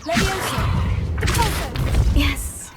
Leviosa! The pulso! Yes.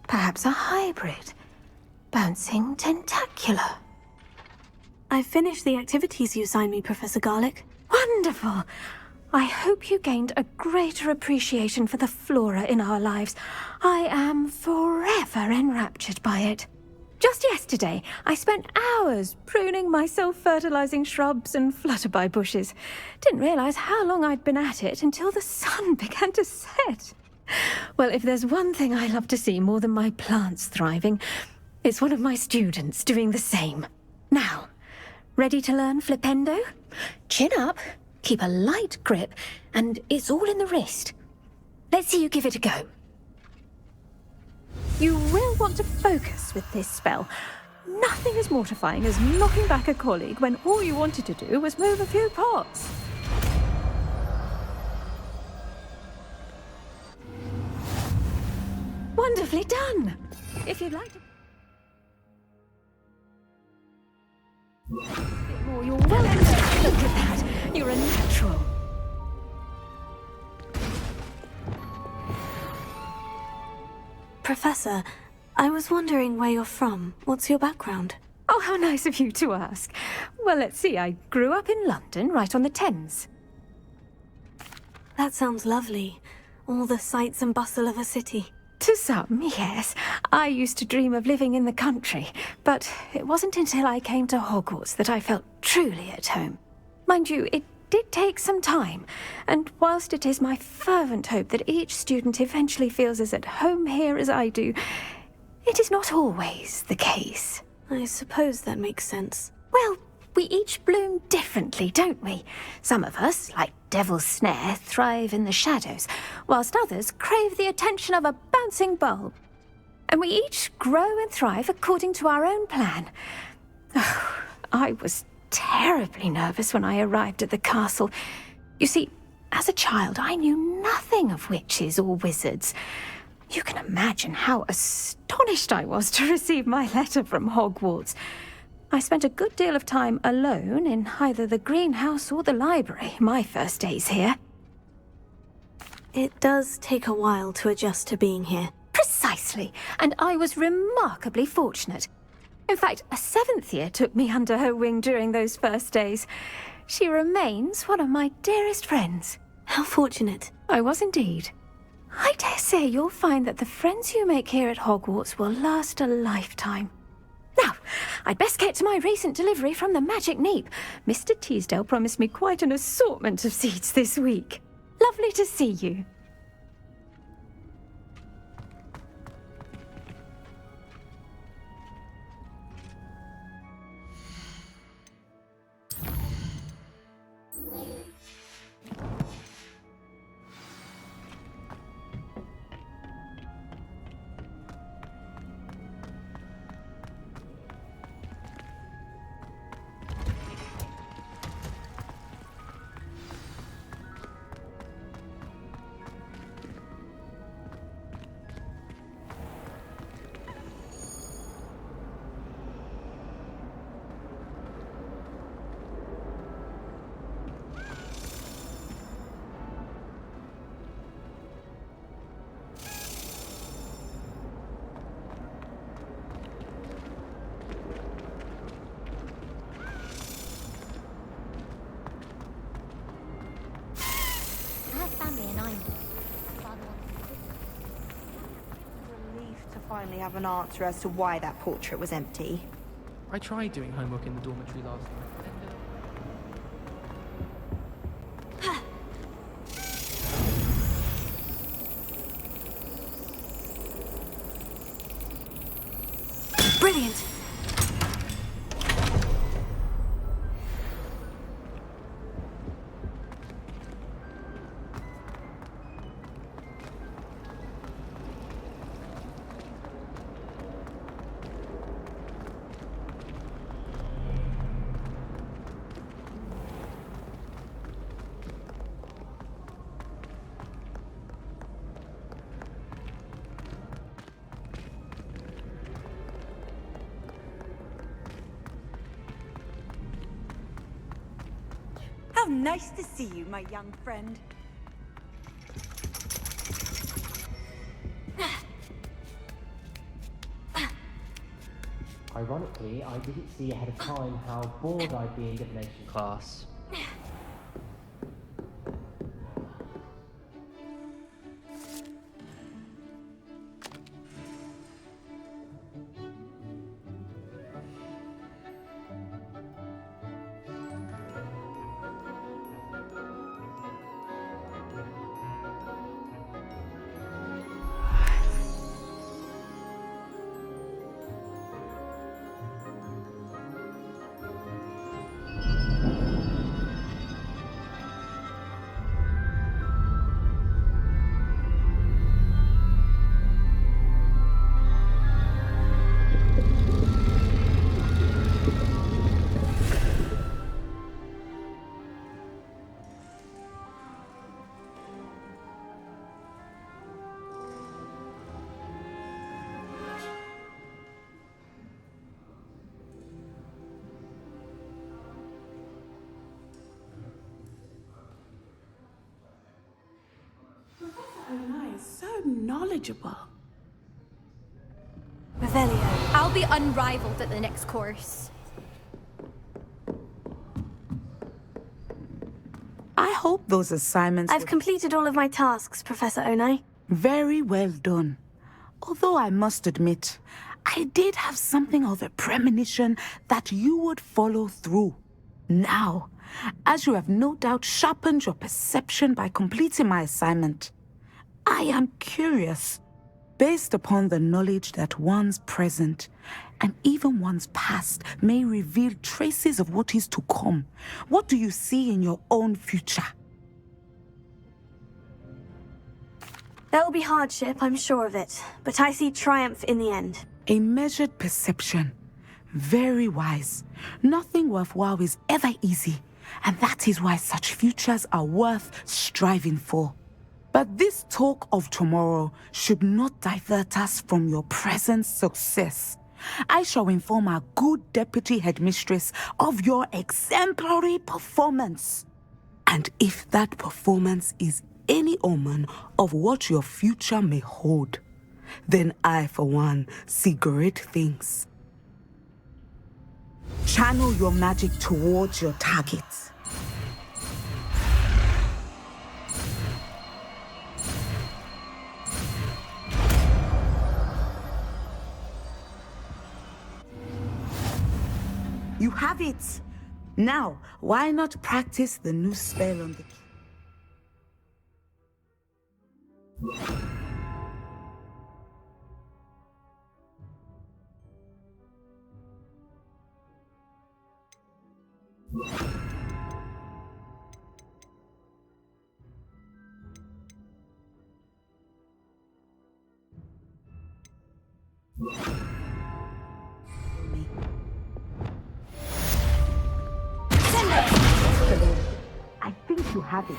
Perhaps a hybrid. Bouncing tentacular. I finished the activities you assigned me, Professor Garlick. Wonderful! I hope you gained a greater appreciation for the flora in our lives. I am forever enraptured by it. Just yesterday, I spent hours pruning my self-fertilizing shrubs and flutterby bushes. Didn't realize how long I'd been at it until the sun began to set. Well, if there's one thing I love to see more than my plants thriving, it's one of my students doing the same. Now, ready to learn flipendo? Chin up, keep a light grip, and it's all in the wrist. Let's see you give it a go. You will want to focus with this spell. Nothing as mortifying as knocking back a colleague when all you wanted to do was move a few pots. Wonderfully done! If you'd like to... more, you're well in there. Look at that! You're a natural. Professor, I was wondering where you're from. What's your background? Oh, how nice of you to ask. Well, let's see. I grew up in London, right on the Thames. That sounds lovely. All the sights and bustle of a city. To some, yes. I used to dream of living in the country, but it wasn't until I came to Hogwarts that I felt truly at home. Mind you, it did take some time, and whilst it is my fervent hope that each student eventually feels as at home here as I do, it is not always the case. I suppose that makes sense. Well, we each bloom differently, don't we? Some of us, like Devil's Snare, thrive in the shadows, whilst others crave the attention of a bouncing bulb. And we each grow and thrive according to our own plan. Oh, I was terribly nervous when I arrived at the castle. You see, as a child, I knew nothing of witches or wizards. You can imagine how astonished I was to receive my letter from Hogwarts. I spent a good deal of time alone in either the greenhouse or the library my first days here. It does take a while to adjust to being here. Precisely, and I was remarkably fortunate. In fact, a seventh year took me under her wing during those first days. She remains one of my dearest friends. How fortunate. I was indeed. I dare say you'll find that the friends you make here at Hogwarts will last a lifetime. Now, I'd best get to my recent delivery from the Magic Neep. Mr. Teasdale promised me quite an assortment of seeds this week. Lovely to see you. Relief to finally have an answer as to why that portrait was empty. I tried doing homework in the dormitory last night. Brilliant! How nice to see you, my young friend. Ironically, I didn't see ahead of time how bored I'd be in divination class. So nice, so knowledgeable. Revelio. I'll be unrivaled at the next course. I hope those assignments I've were completed all of my tasks, Professor Onai. very well done. Although I must admit, I did have something of a premonition that you would follow through. Now, as you have no doubt sharpened your perception by completing my assignment, I am curious, based upon the knowledge that one's present and even one's past may reveal traces of what is to come. What do you see in your own future? There will be hardship, I'm sure of it, but I see triumph in the end. A measured perception. Very wise. Nothing worthwhile is ever easy, and that is why such futures are worth striving for. But this talk of tomorrow should not divert us from your present success. I shall inform our good deputy headmistress of your exemplary performance. And if that performance is any omen of what your future may hold, then I, for one, see great things. Channel your magic towards your target. You have it! Now, why not practice the new spell on the... I think you have it.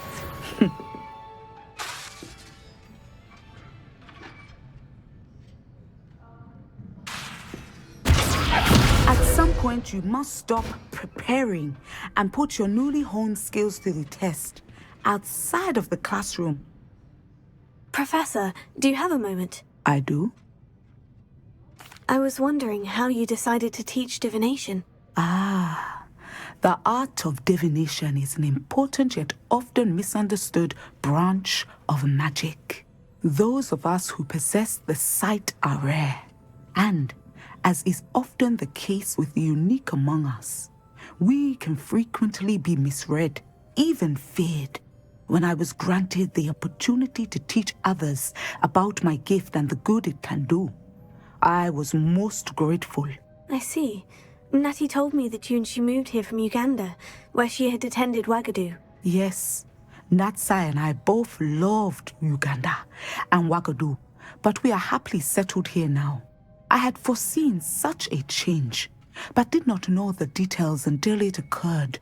At some point, you must stop preparing and put your newly honed skills to the test outside of the classroom. Professor, do you have a moment? I do. I was wondering how you decided to teach divination. The art of divination is an important yet often misunderstood branch of magic. Those of us who possess the sight are rare, and, as is often the case with the unique among us, we can frequently be misread, even feared. When I was granted the opportunity to teach others about my gift and the good it can do, I was most grateful. I see. Natty told me that you and she moved here from Uganda, where she had attended Wagadu. Yes, Natsai and I both loved Uganda and Wagadu, but we are happily settled here now. I had foreseen such a change, but did not know the details until it occurred.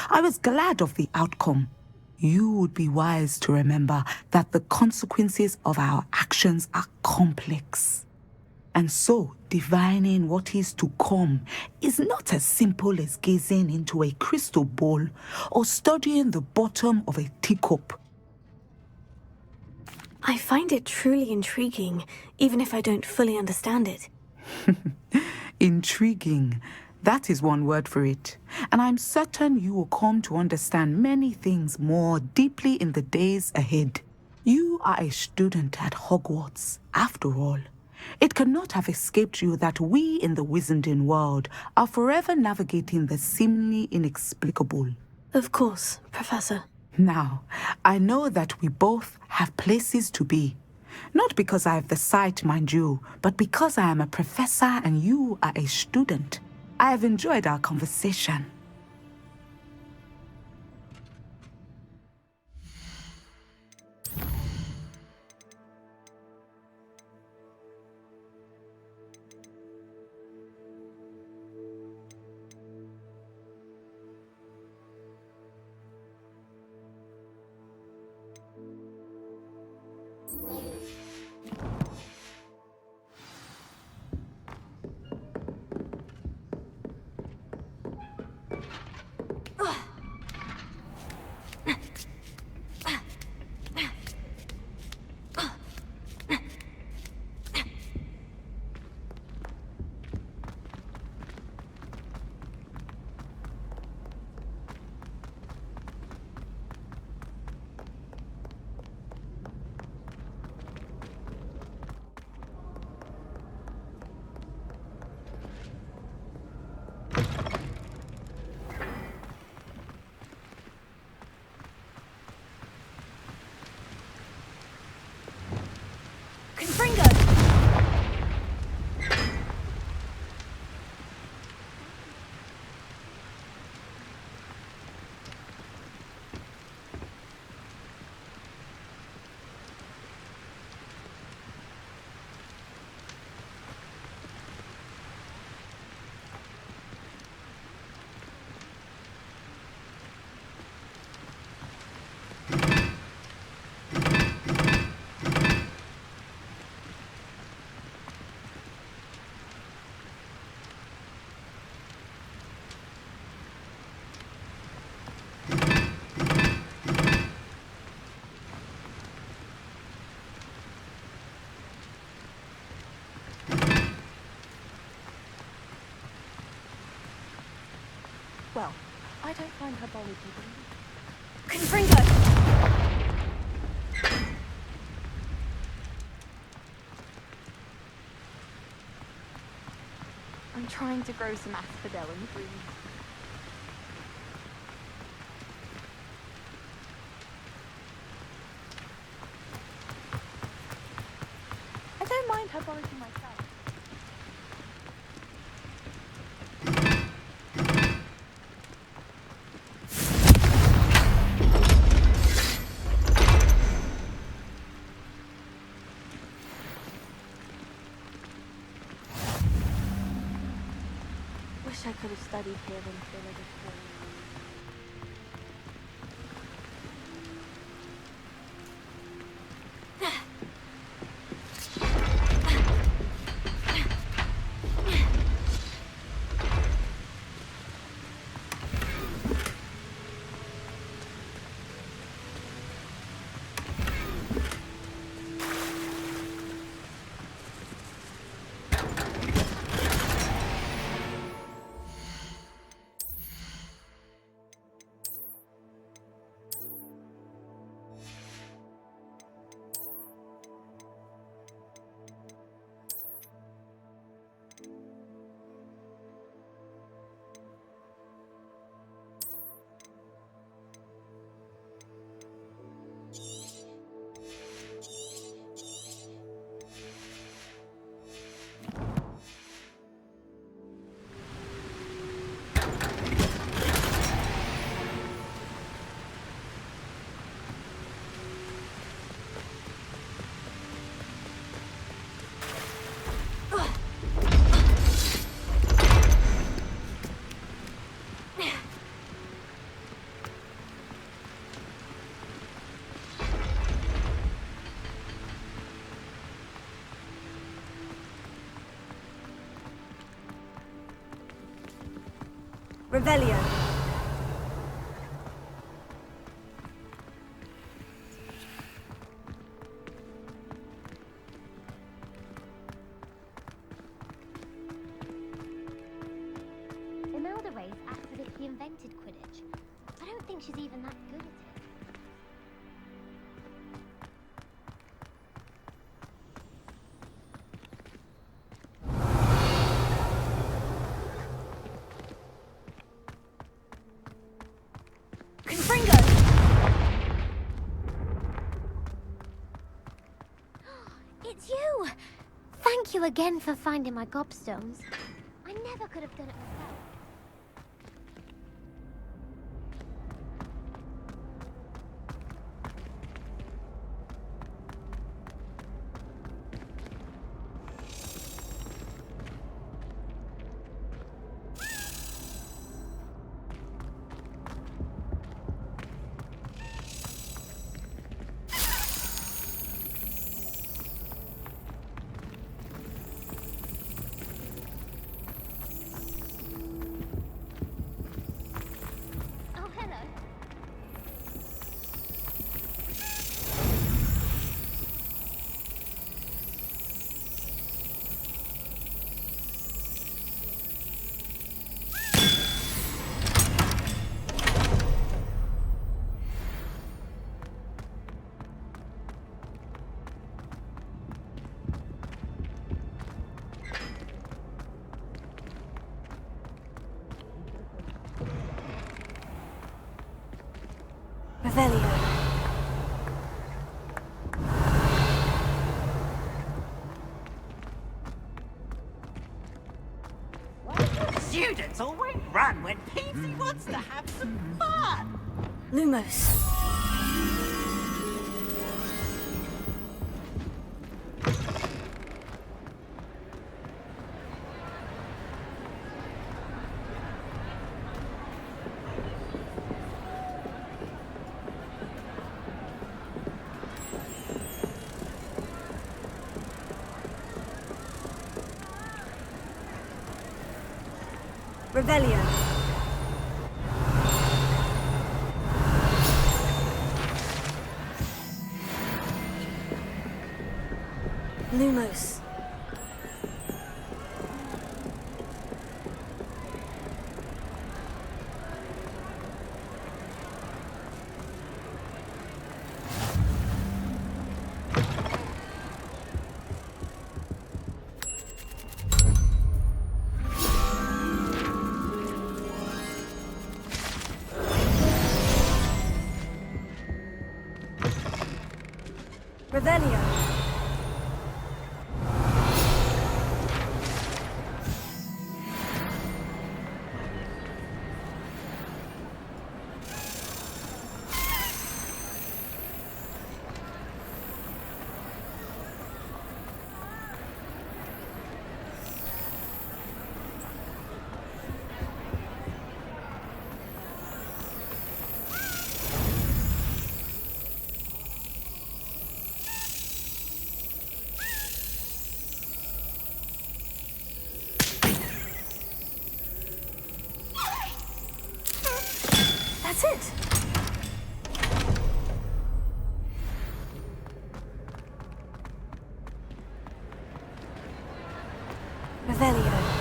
I was glad of the outcome. You would be wise to remember that the consequences of our actions are complex. And so, divining what is to come is not as simple as gazing into a crystal ball or studying the bottom of a teacup. I find it truly intriguing, even if I don't fully understand it. Intriguing. That is one word for it. And I'm certain you will come to understand many things more deeply in the days ahead. You are a student at Hogwarts, after all. It cannot have escaped you that we in the Wizarding world are forever navigating the seemingly inexplicable. Of course, Professor. Now, I know that we both have places to be. Not because I have the sight, mind you, but because I am a professor and you are a student. I have enjoyed our conversation. Well, I don't find her biology. Confringo! I'm trying to grow some asphodel in the green. I don't mind her biology myself. could have studied here until I was 4. Revelio. Imelda Race acts as if she invented Quidditch. I don't think she's even that good at it. It's you! Thank you again for finding my gobstones. I never could have done it myself. Revelio. Students always run when Peasy wants to have some fun. Lumos. Revelio. Lumos. Revelio. Revelio.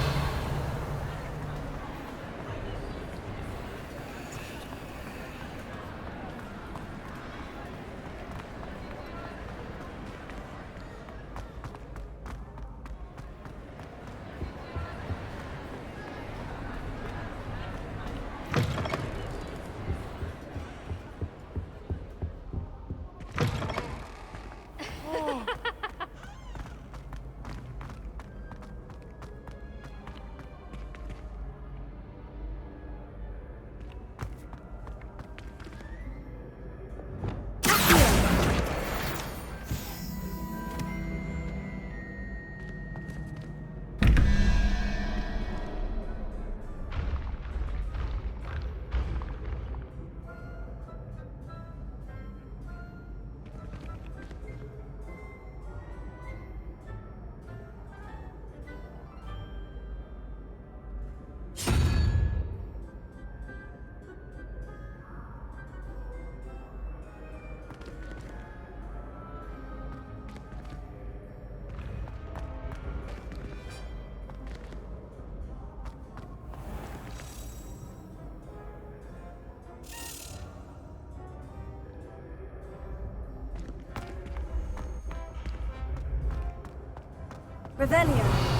Revelio.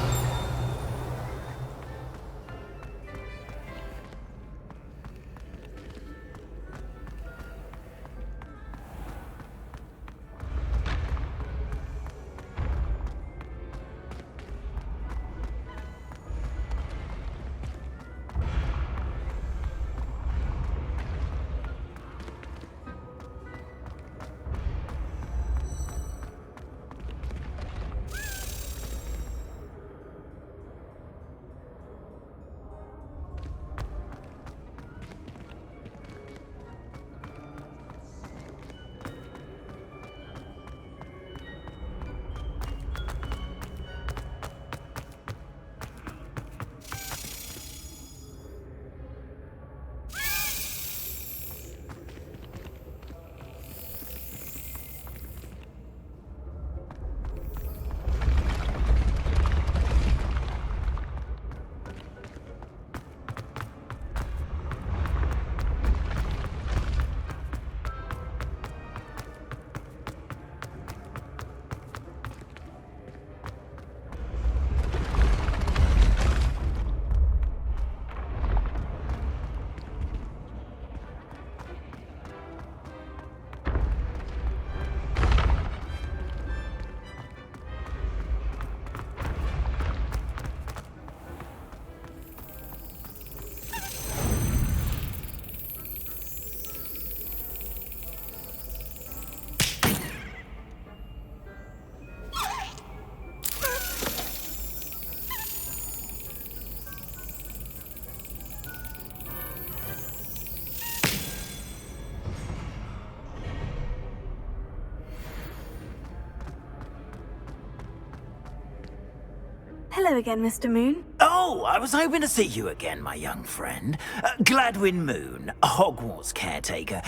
Hello again, Mr. Moon. Oh, I was hoping to see you again, my young friend. Gladwin Moon, Hogwarts caretaker,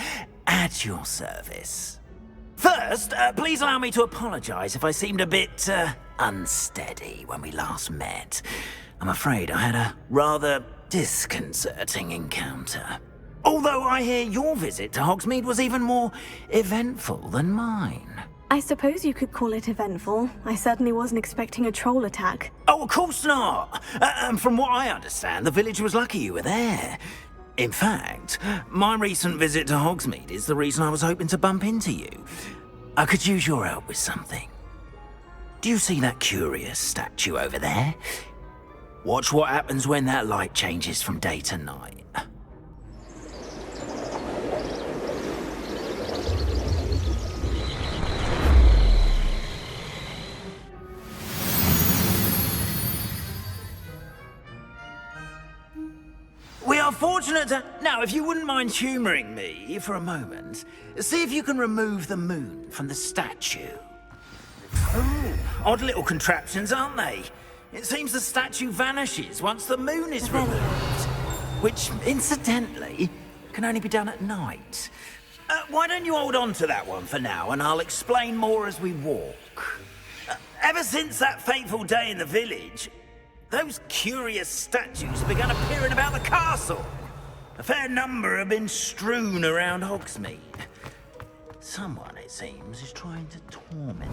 at your service. First, please allow me to apologize if I seemed a bit, unsteady when we last met. I'm afraid I had a rather disconcerting encounter. Although I hear your visit to Hogsmeade was even more eventful than mine. I suppose you could call it eventful. I certainly wasn't expecting a troll attack. Oh, of course not. And from what I understand, the village was lucky you were there. In fact, my recent visit to Hogsmeade is the reason I was hoping to bump into you. I could use your help with something. Do you see that curious statue over there? Watch what happens when that light changes from day to night. We are fortunate to... Now, if you wouldn't mind humouring me for a moment, see if you can remove the moon from the statue. Oh, odd little contraptions, aren't they? It seems the statue vanishes once the moon is removed. Which, incidentally, can only be done at night. Why don't you hold on to that one for now, and I'll explain more as we walk. Ever since that fateful day in the village... those curious statues began appearing about the castle. A fair number have been strewn around Hogsmeade. Someone, it seems, is trying to torment me.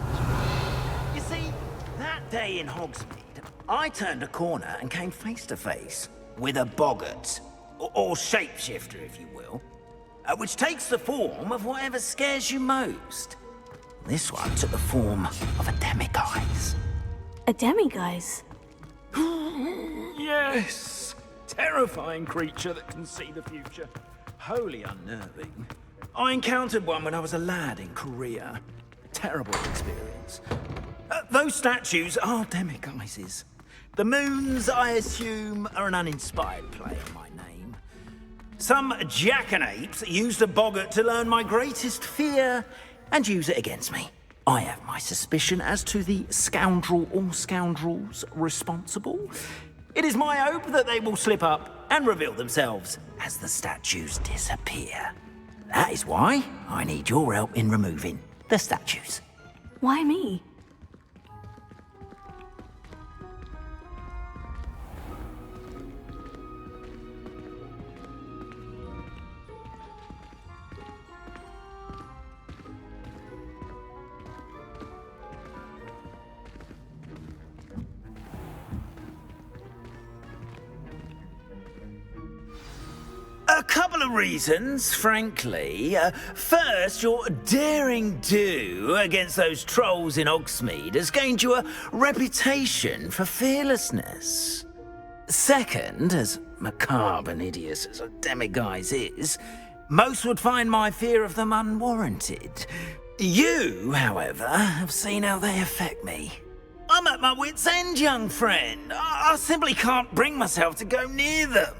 You see, that day in Hogsmeade, I turned a corner and came face to face with a boggart, or shapeshifter, if you will, which takes the form of whatever scares you most. This one took the form of a demiguise. A demiguise? Yes! Terrifying creature that can see the future. Wholly unnerving. I encountered one when I was a lad in Korea. Terrible experience. Those statues are demiguises. The moons, I assume, are an uninspired play on my name. Some jackanapes used a boggart to learn my greatest fear and use it against me. I have my suspicion as to the scoundrel or scoundrels responsible. It is my hope that they will slip up and reveal themselves as the statues disappear. That is why I need your help in removing the statues. Why me? A couple of reasons, frankly. First, your daring do against those trolls in Hogsmeade has gained you a reputation for fearlessness. Second, as macabre and hideous as a demiguise is, most would find my fear of them unwarranted. You, however, have seen how they affect me. I'm at my wit's end, young friend. I simply can't bring myself to go near them.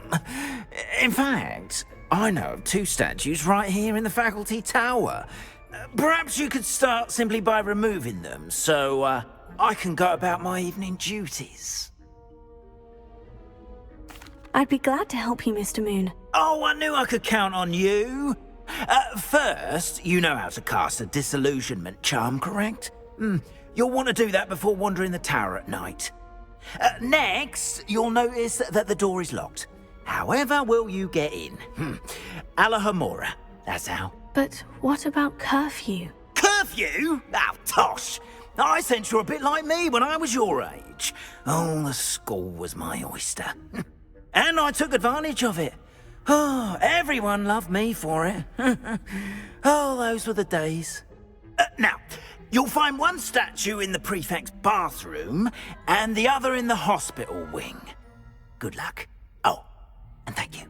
In fact, I know of 2 statues right here in the faculty tower. Perhaps you could start simply by removing them, so I can go about my evening duties. I'd be glad to help you, Mr. Moon. Oh, I knew I could count on you. First, you know how to cast a disillusionment charm, correct? You'll want to do that before wandering the tower at night. Next, you'll notice that the door is locked. However will you get in? Alahomora, that's how. But what about curfew? Curfew? Oh, tosh! I sense you're a bit like me when I was your age. Oh, the school was my oyster. And I took advantage of it. Oh, everyone loved me for it. Oh, those were the days. Now, you'll find one statue in the prefect's bathroom and the other in the hospital wing. Good luck. Oh, and thank you.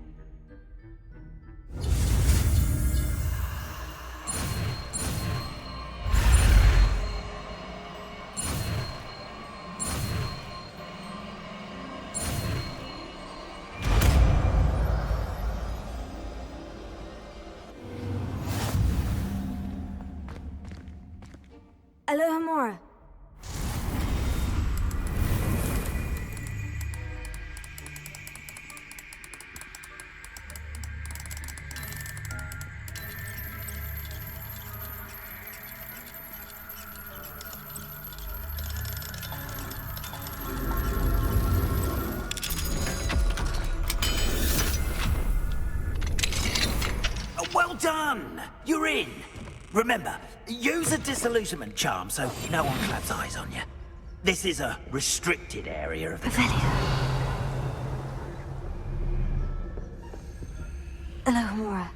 Alohomora. Well done! You're in. Remember, use a disillusionment charm so no one claps eyes on you. This is a restricted area of the Alohomora.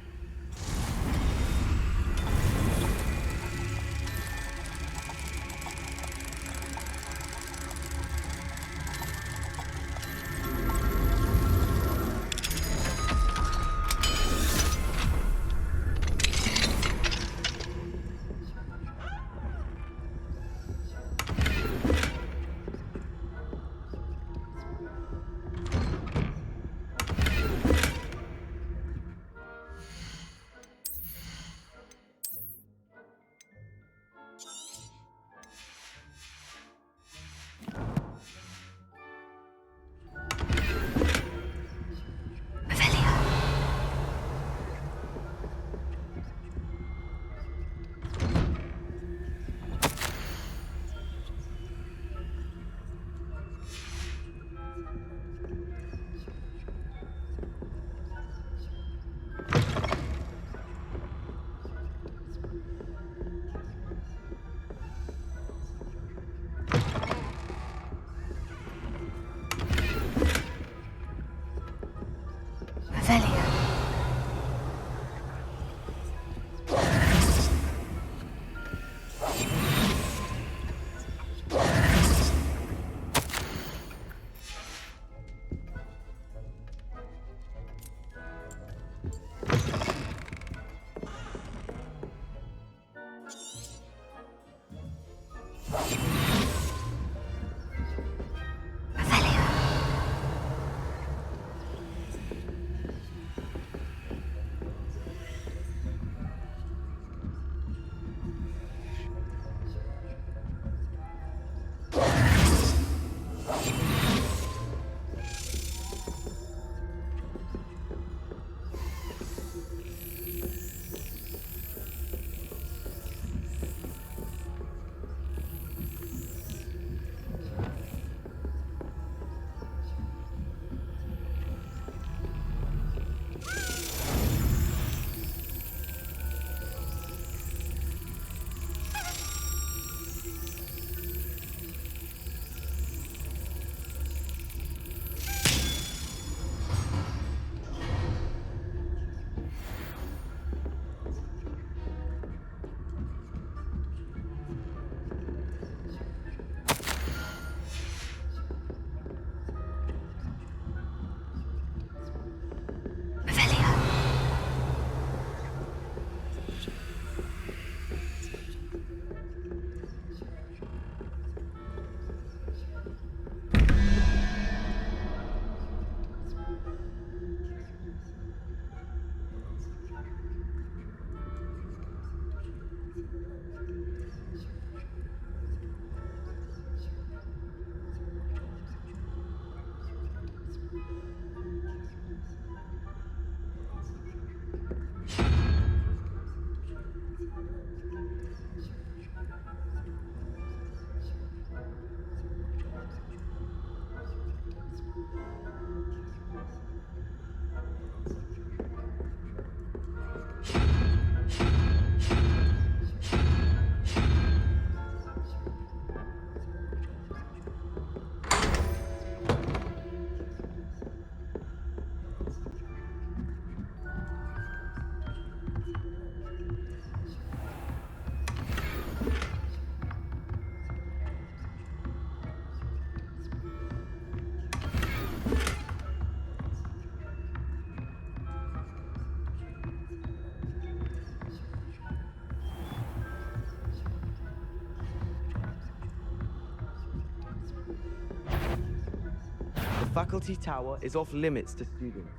The faculty tower is off limits to students.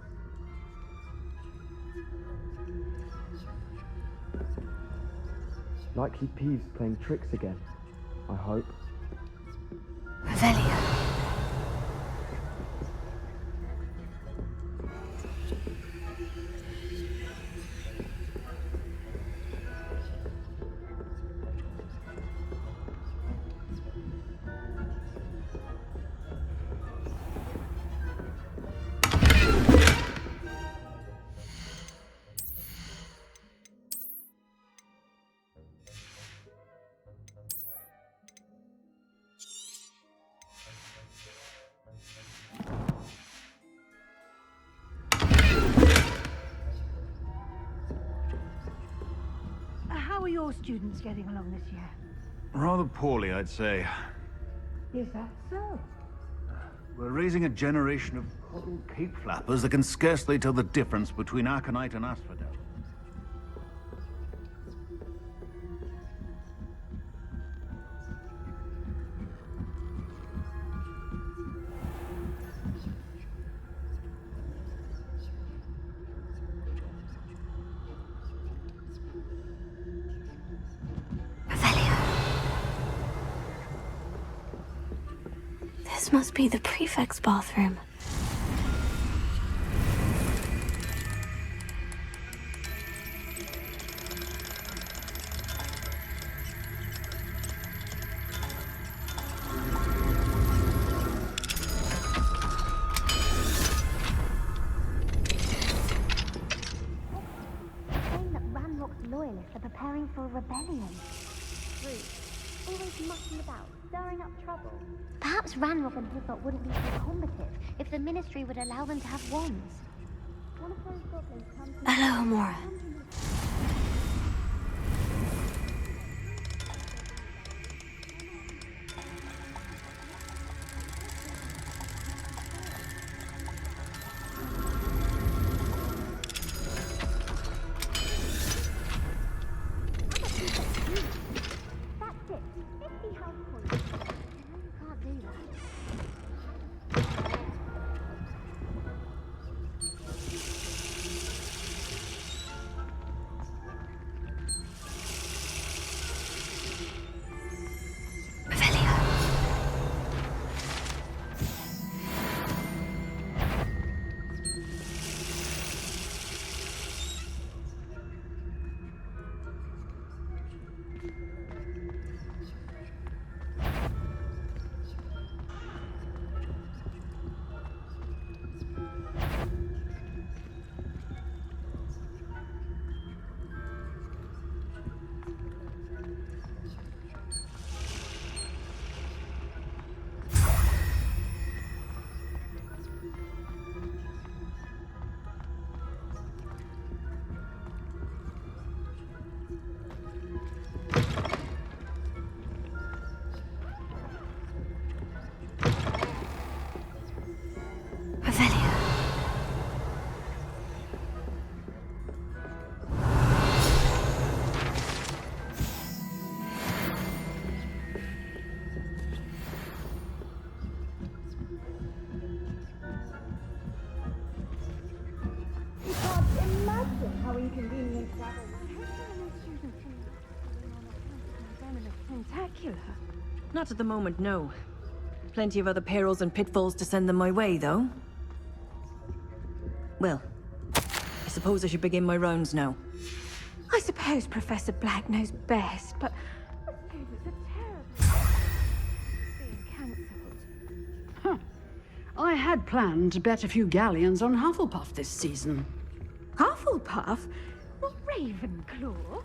Likely Peeves playing tricks again, I hope. Revelio. How are your students getting along this year? Rather poorly, I'd say. Is that so? We're raising a generation of coddled cape flappers that can scarcely tell the difference between aconite and asphodel. This must be the prefect's bathroom. Saying that Ranrock's loyalists are preparing for a rebellion. Rude. Always mucking about, stirring up trouble. Perhaps Ranrock and Hogwart wouldn't be so combative if the Ministry would allow them to have wands. One of those goblins comes to... Hello, Amora. That's it. 50 house points. spectacular. Not at the moment, no. Plenty of other perils and pitfalls to send them my way, though. Well, I suppose I should begin my rounds now. I suppose Professor Black knows best, but it was a terrible being cancelled. I had planned to bet a few galleons on Hufflepuff this season. Hufflepuff? Not Ravenclaw?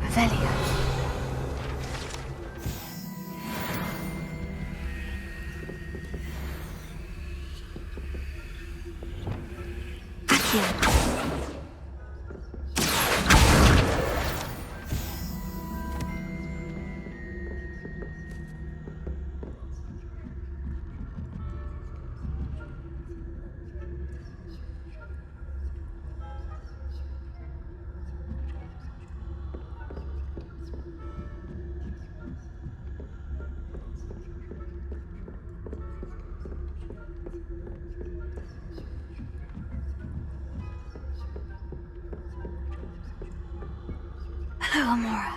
Revelio. Accio. Hello, Amora.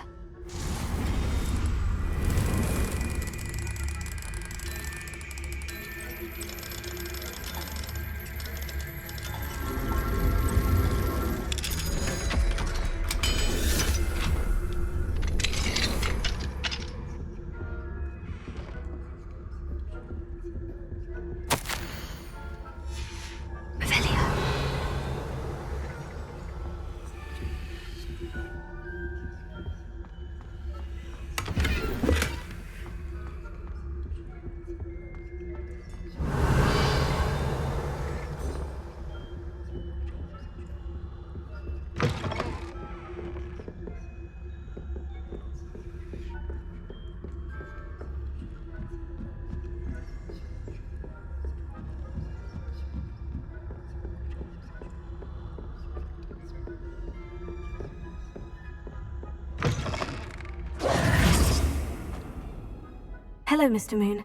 Hello, Mr. Moon.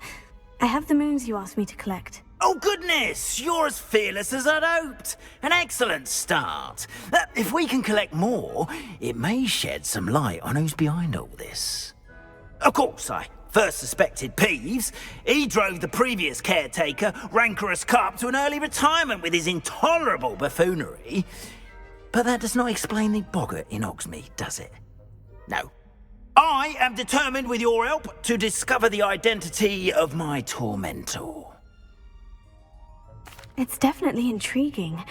I have the moons you asked me to collect. Oh, goodness! You're as fearless as I'd hoped. An excellent start. If we can collect more, it may shed some light on who's behind all this. Of course, I first suspected Peeves. He drove the previous caretaker, Rancorous Carp, to an early retirement with his intolerable buffoonery. But that does not explain the boggart in Hogsmeade, does it? No. I am determined, with your help, to discover the identity of my tormentor. It's definitely intriguing.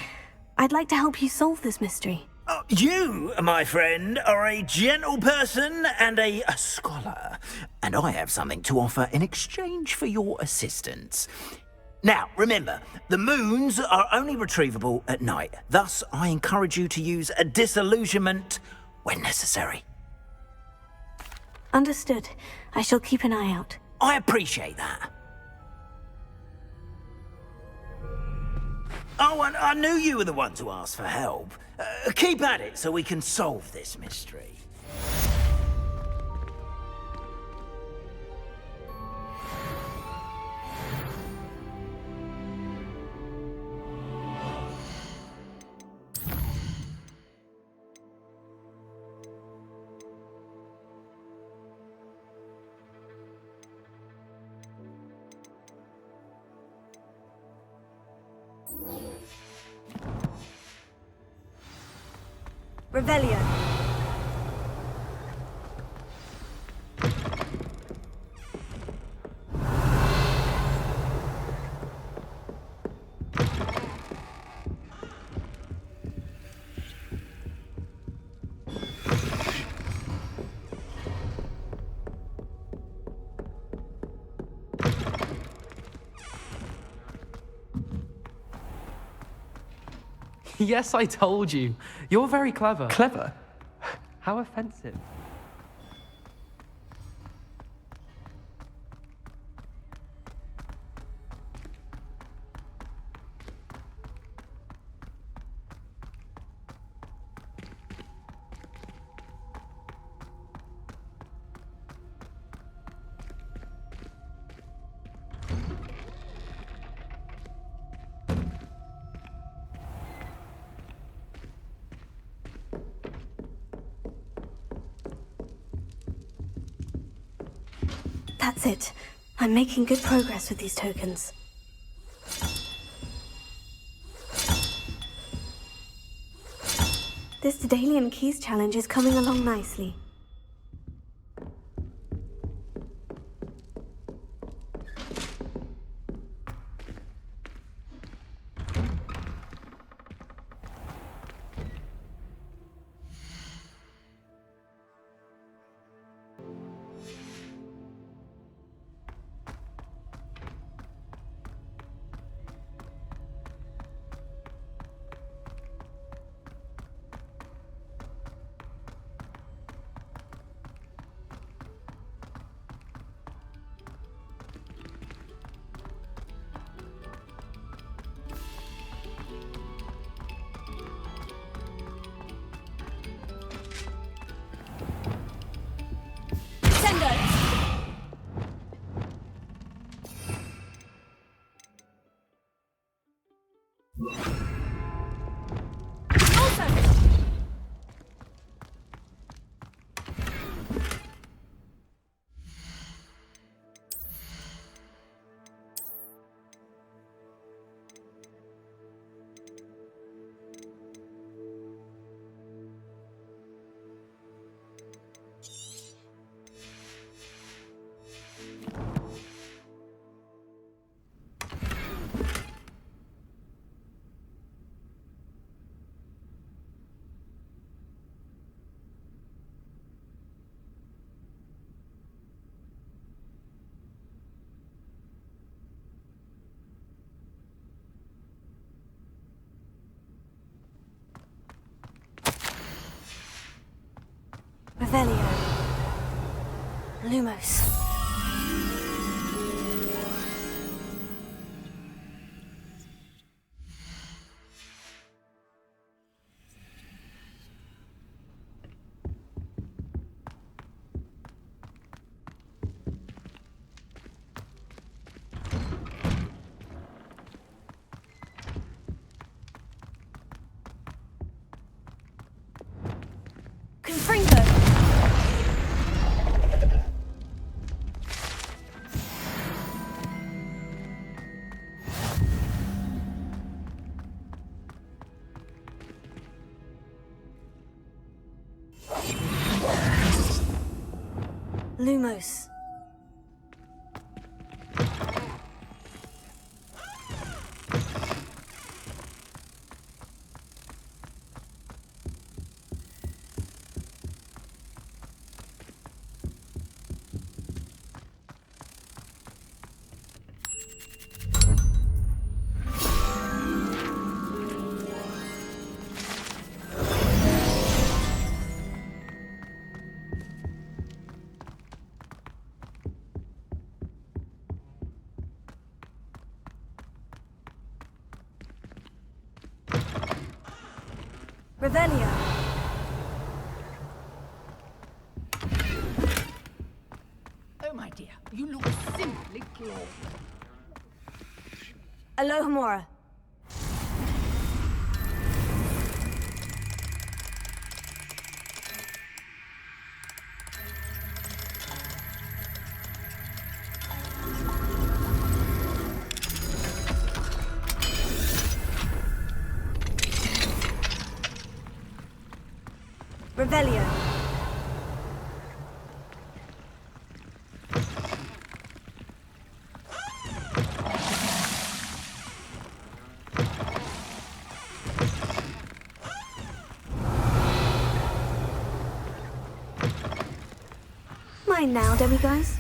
I'd like to help you solve this mystery. You, my friend, are a gentle person and a scholar, and I have something to offer in exchange for your assistance. Now, remember, the moons are only retrievable at night. Thus, I encourage you to use a disillusionment when necessary. Understood. I shall keep an eye out. I appreciate that. Oh, and I knew you were the one to ask for help. Keep at it so we can solve this mystery. Revelio. Yes, I told you. You're very clever. Clever? How offensive. That's it. I'm making good progress with these tokens. This Daedalian Keys challenge is coming along nicely. Revelio. Lumos. Confringo! Lumos. Revelio. Oh, my dear, you look simply glorious. Alohomora. Revelio. Mine now, demiguys.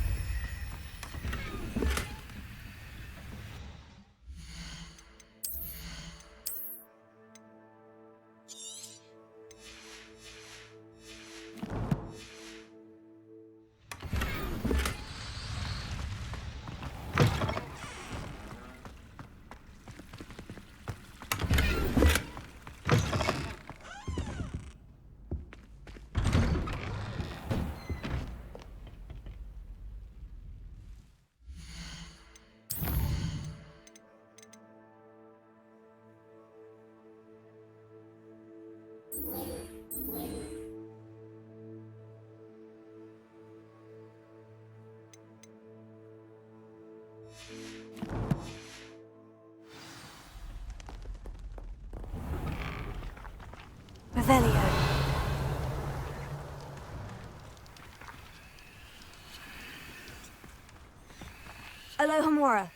Revelio. Alohomora.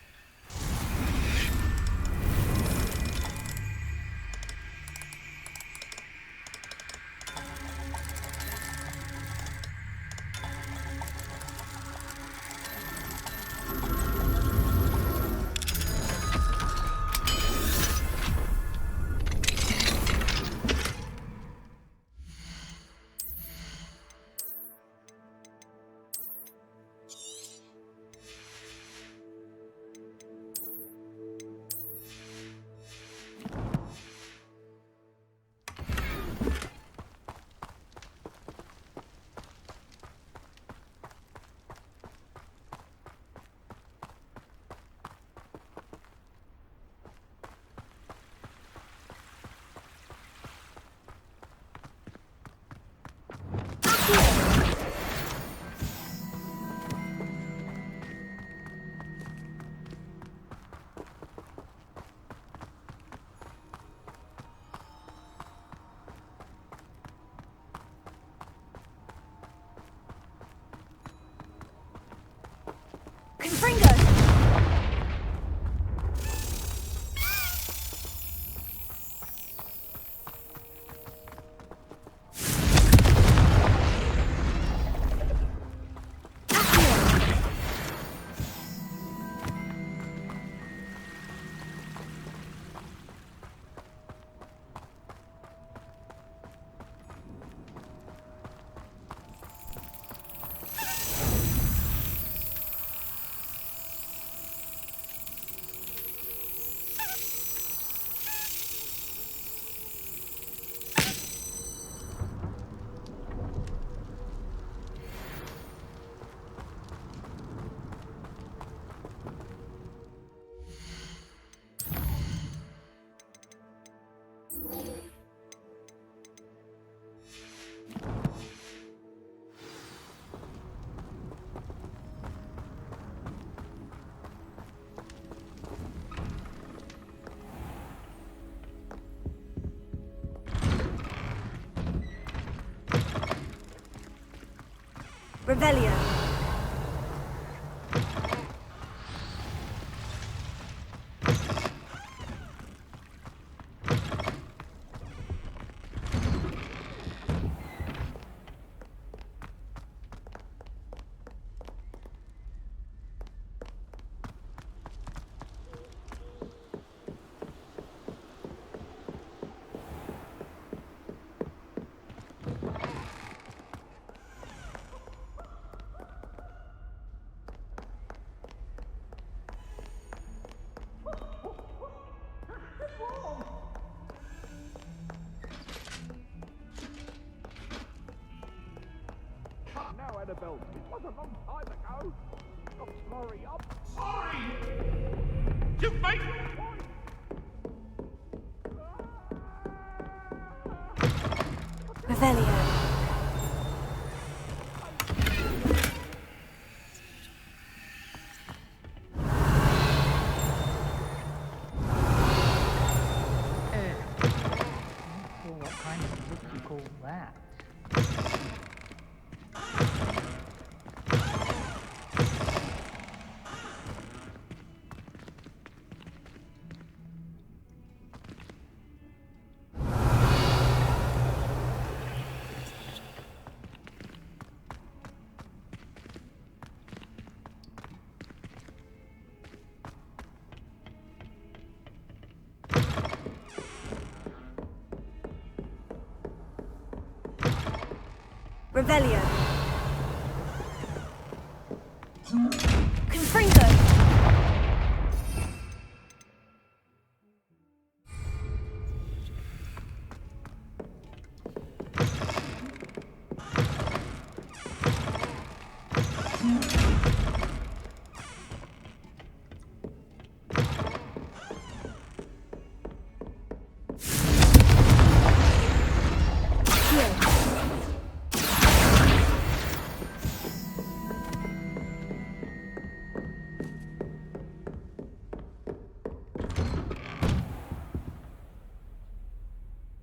Confringo! Revelio. Now, Annabelle, it was a long time ago. I'm sorry, I'm sorry! You've made your point! Revelio. What kind of look you call that? Revelio. Confringo.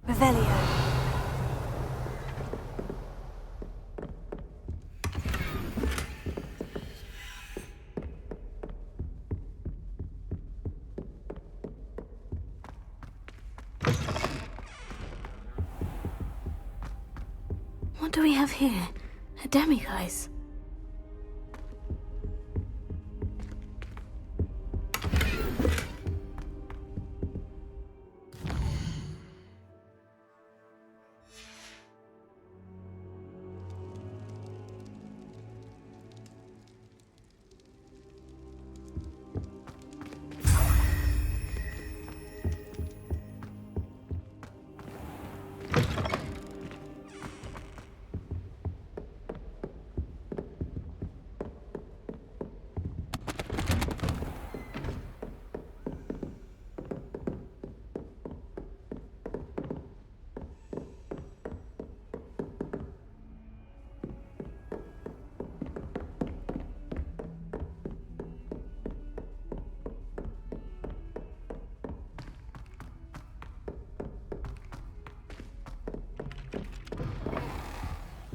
Revelio. do we have here? A demiguise.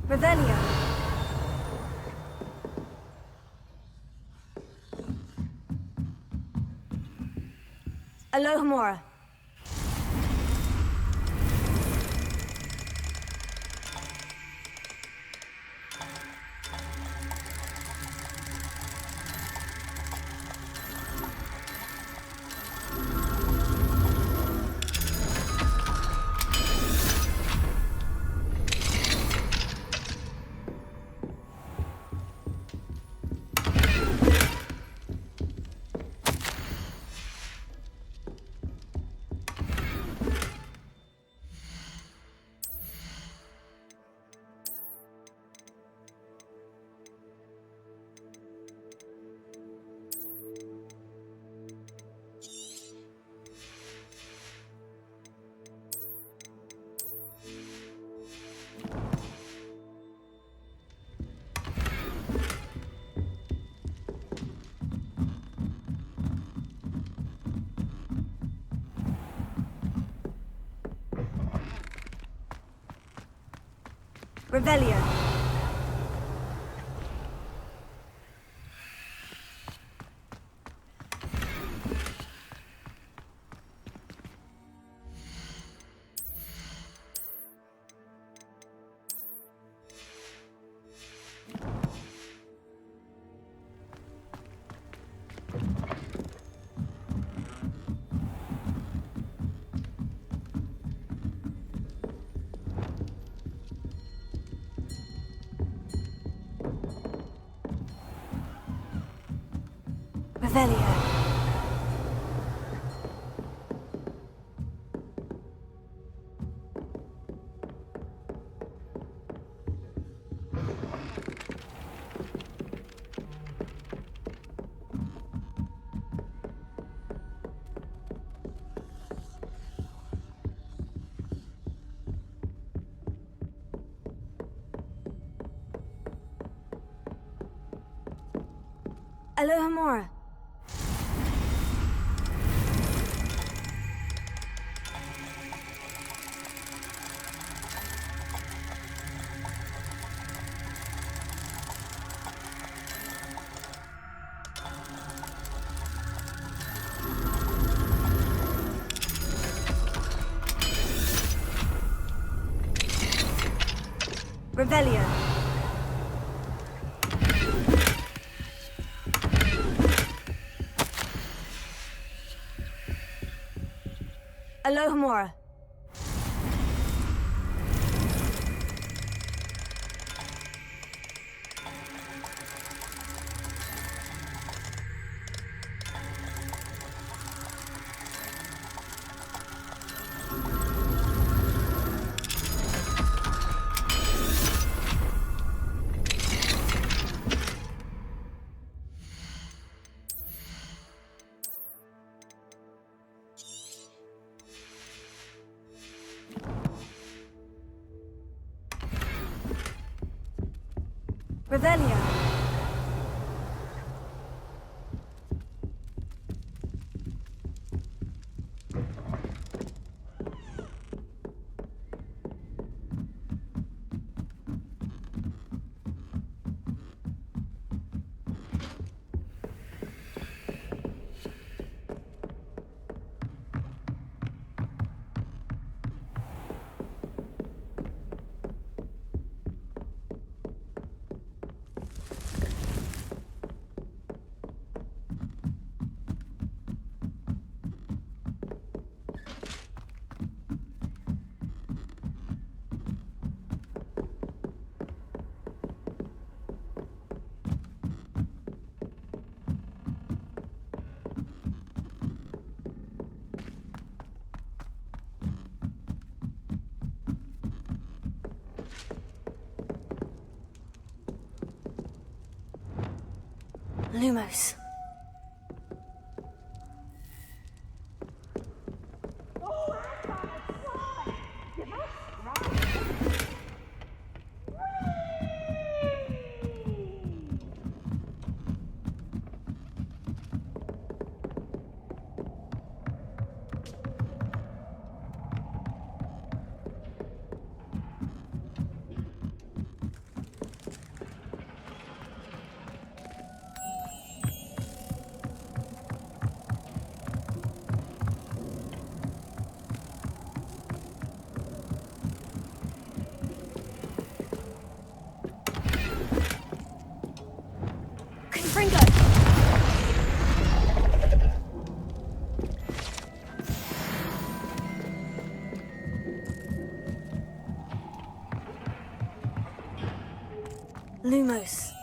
Revelio. Alohomora. Revelio. Revelio. Alohomora. Revelio. Alohomora. Revelio. Lumos. Confringo! Lumos.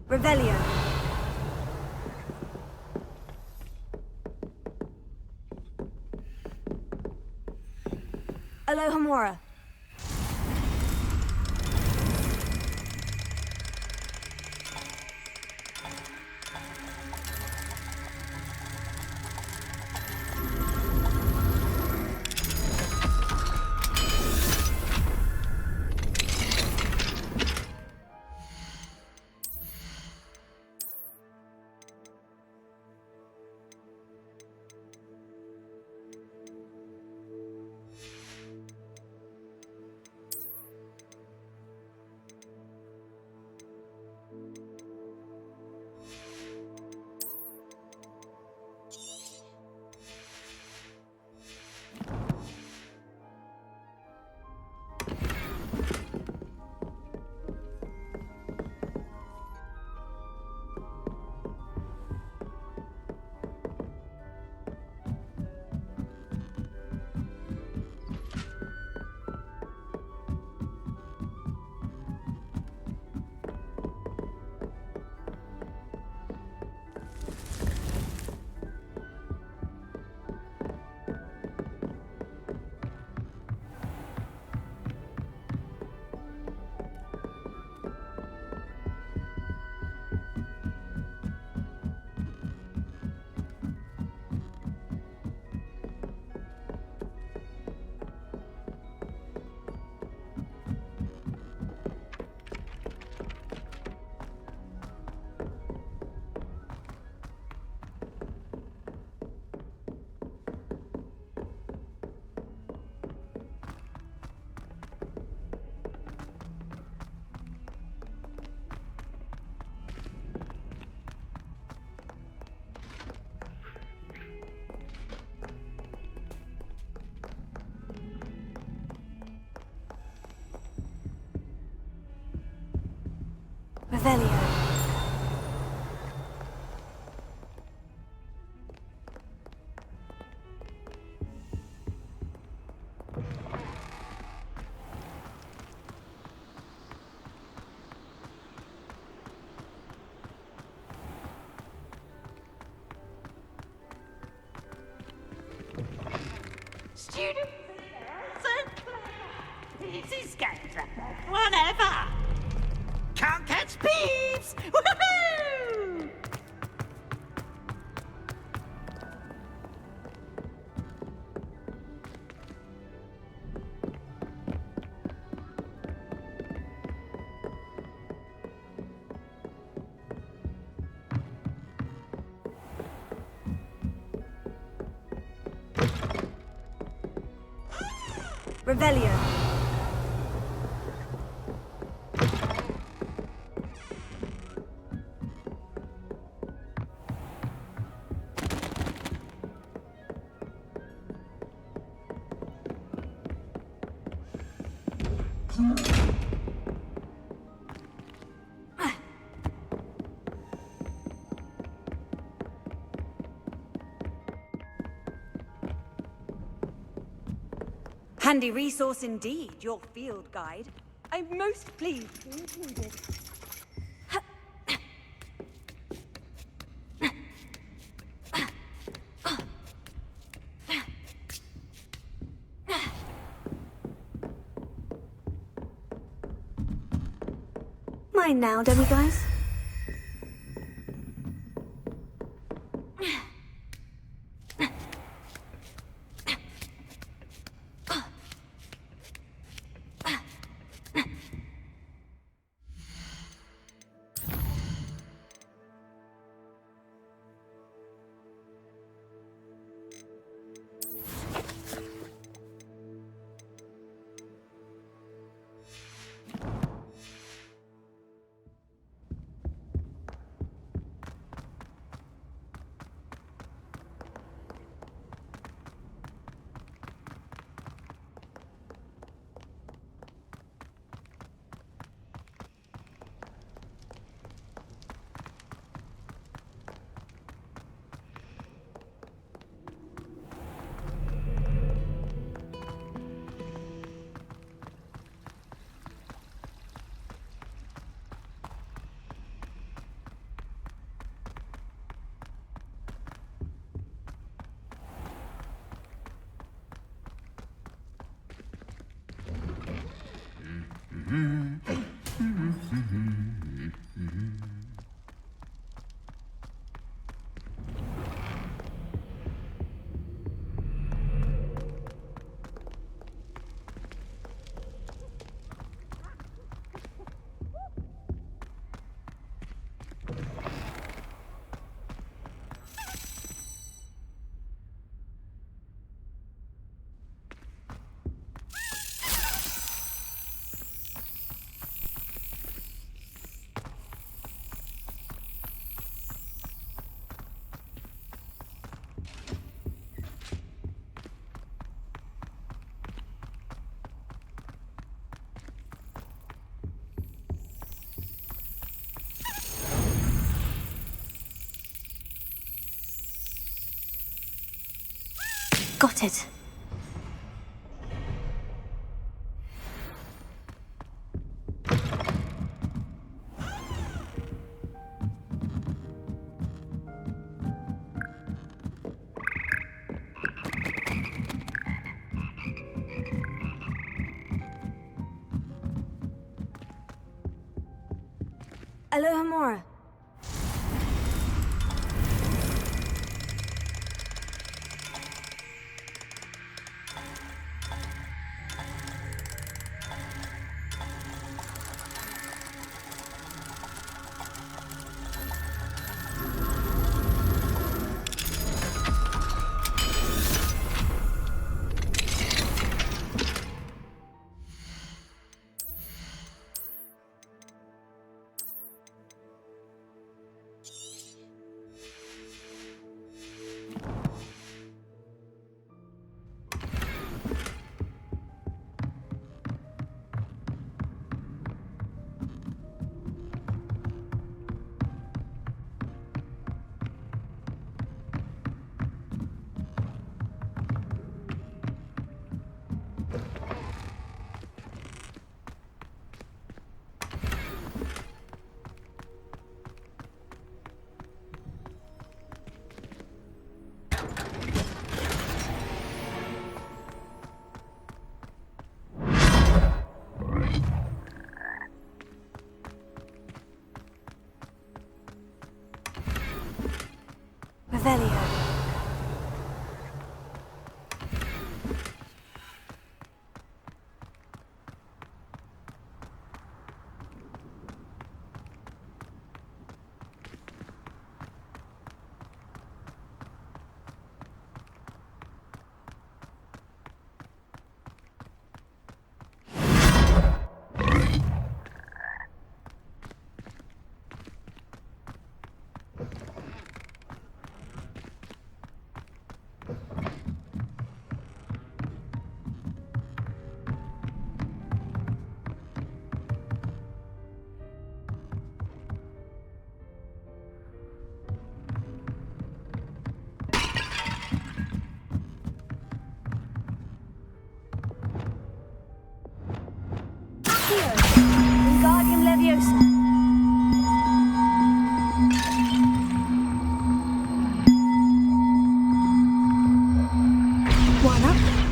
Revelio. Alohomora. Revelio. Student easy skater, whatever. Can't catch peeps. Woohoo! Revelio. Handy resource indeed, your field guide. I'm most pleased to include it. Mine now, demiguise. Got it. Aloha Mora.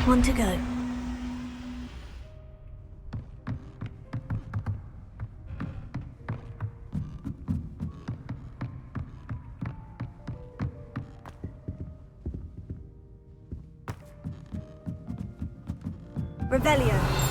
One to go. Revelio.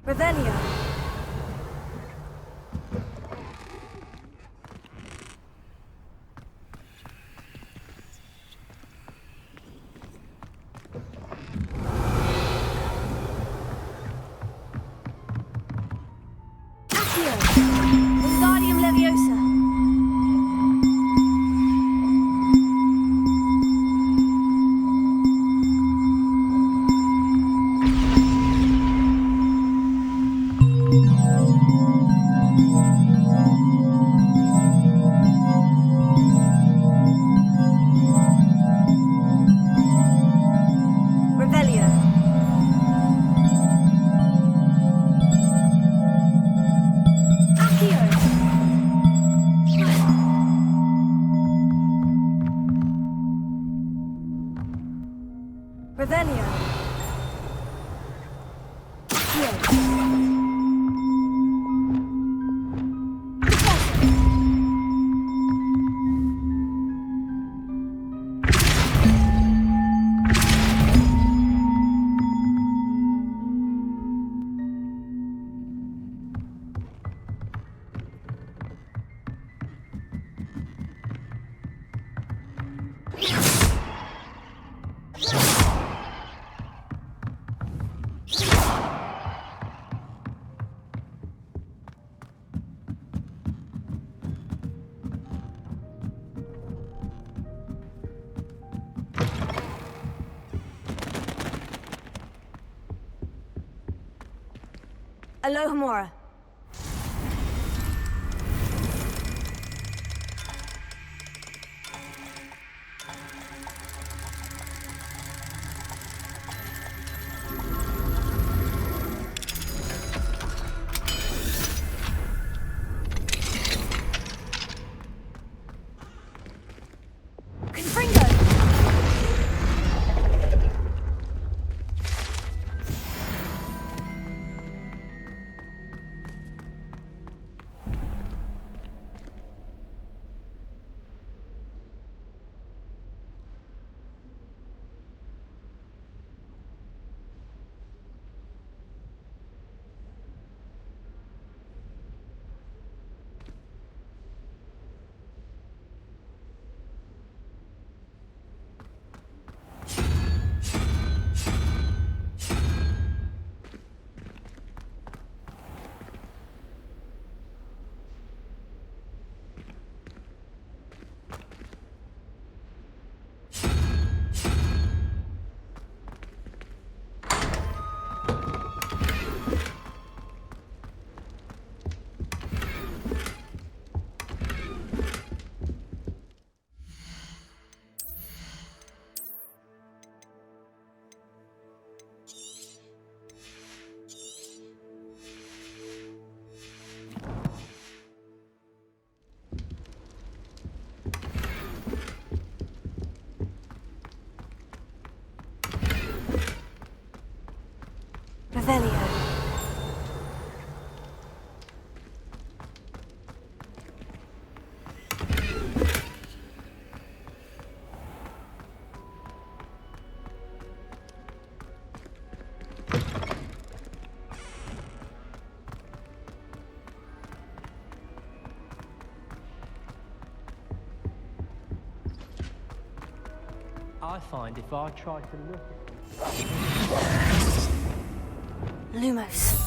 Revelio. Accio. Wingardium Leviosa. Revelio. Accio. Revelio. Accio. Alohomora. Confringo. I find if I try to look at Lumos.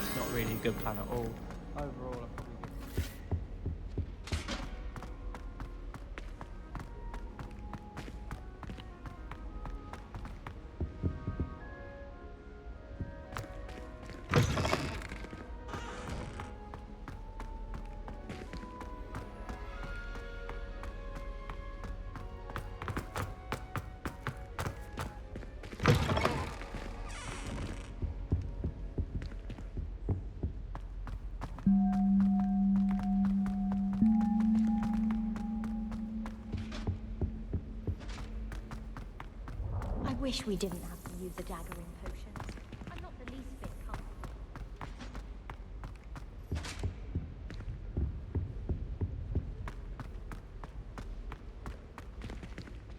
it's not really a good plan at all. Overall, I probably I wish we didn't have to use a dagger in potions. I'm not the least bit comfortable.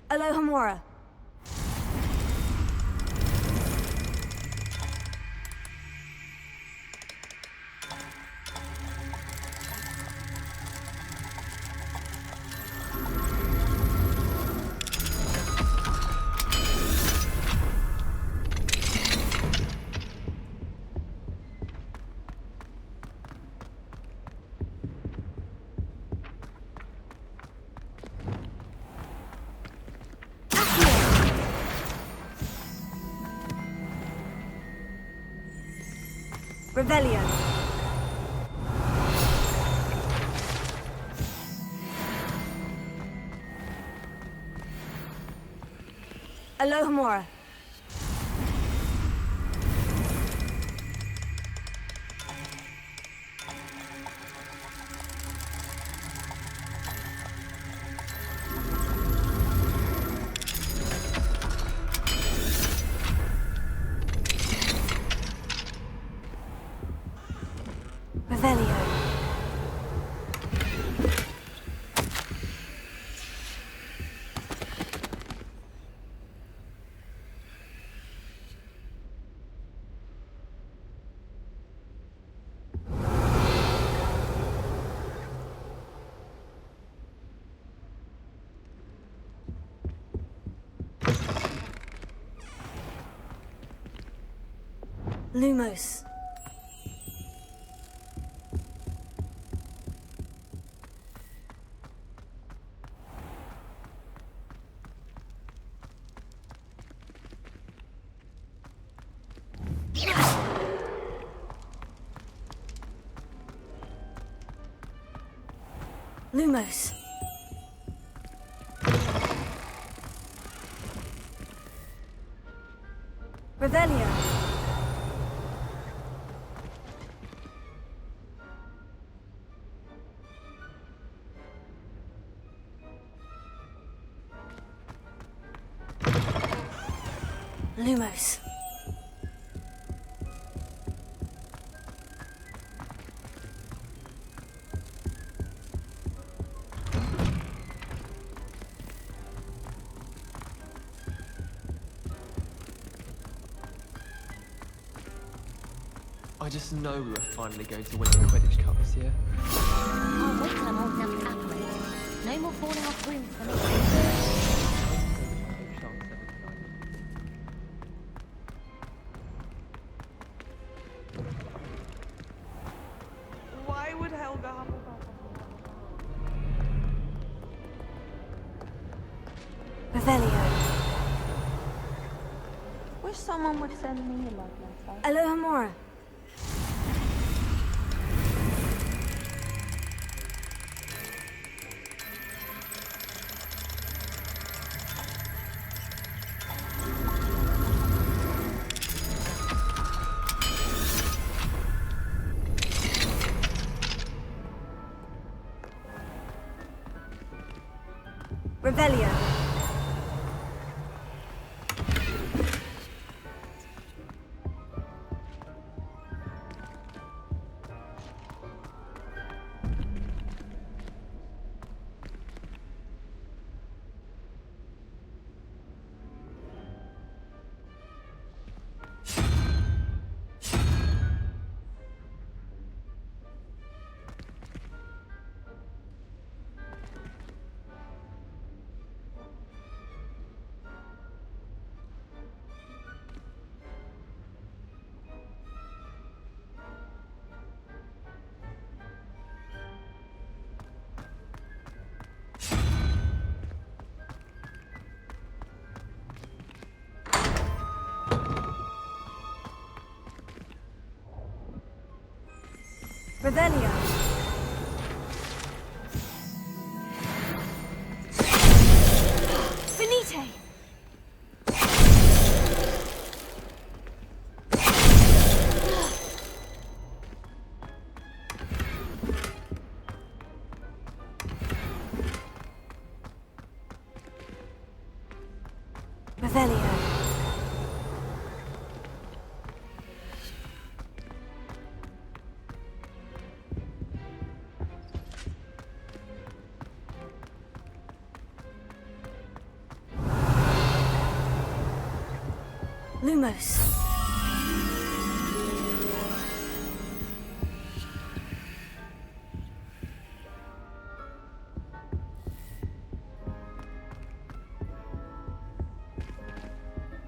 Alohomora. Revelio. Alohomora. Revelio. Lumos. Lumos. Revelio. Lumos. I just know we were finally going to win the Quidditch Cup this year. Can't wait till I'm old enough to apparate. No more falling off brooms for me. Why would Helga Hufflepuff? Revelio. Wish someone would send me a love letter. Alohomora. Revelio. Revelio. Finite. Revelio. Lumos.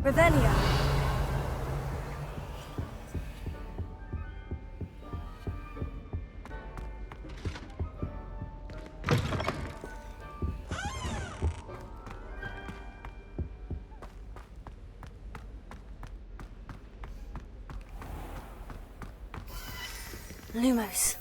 Revelio. Lumos.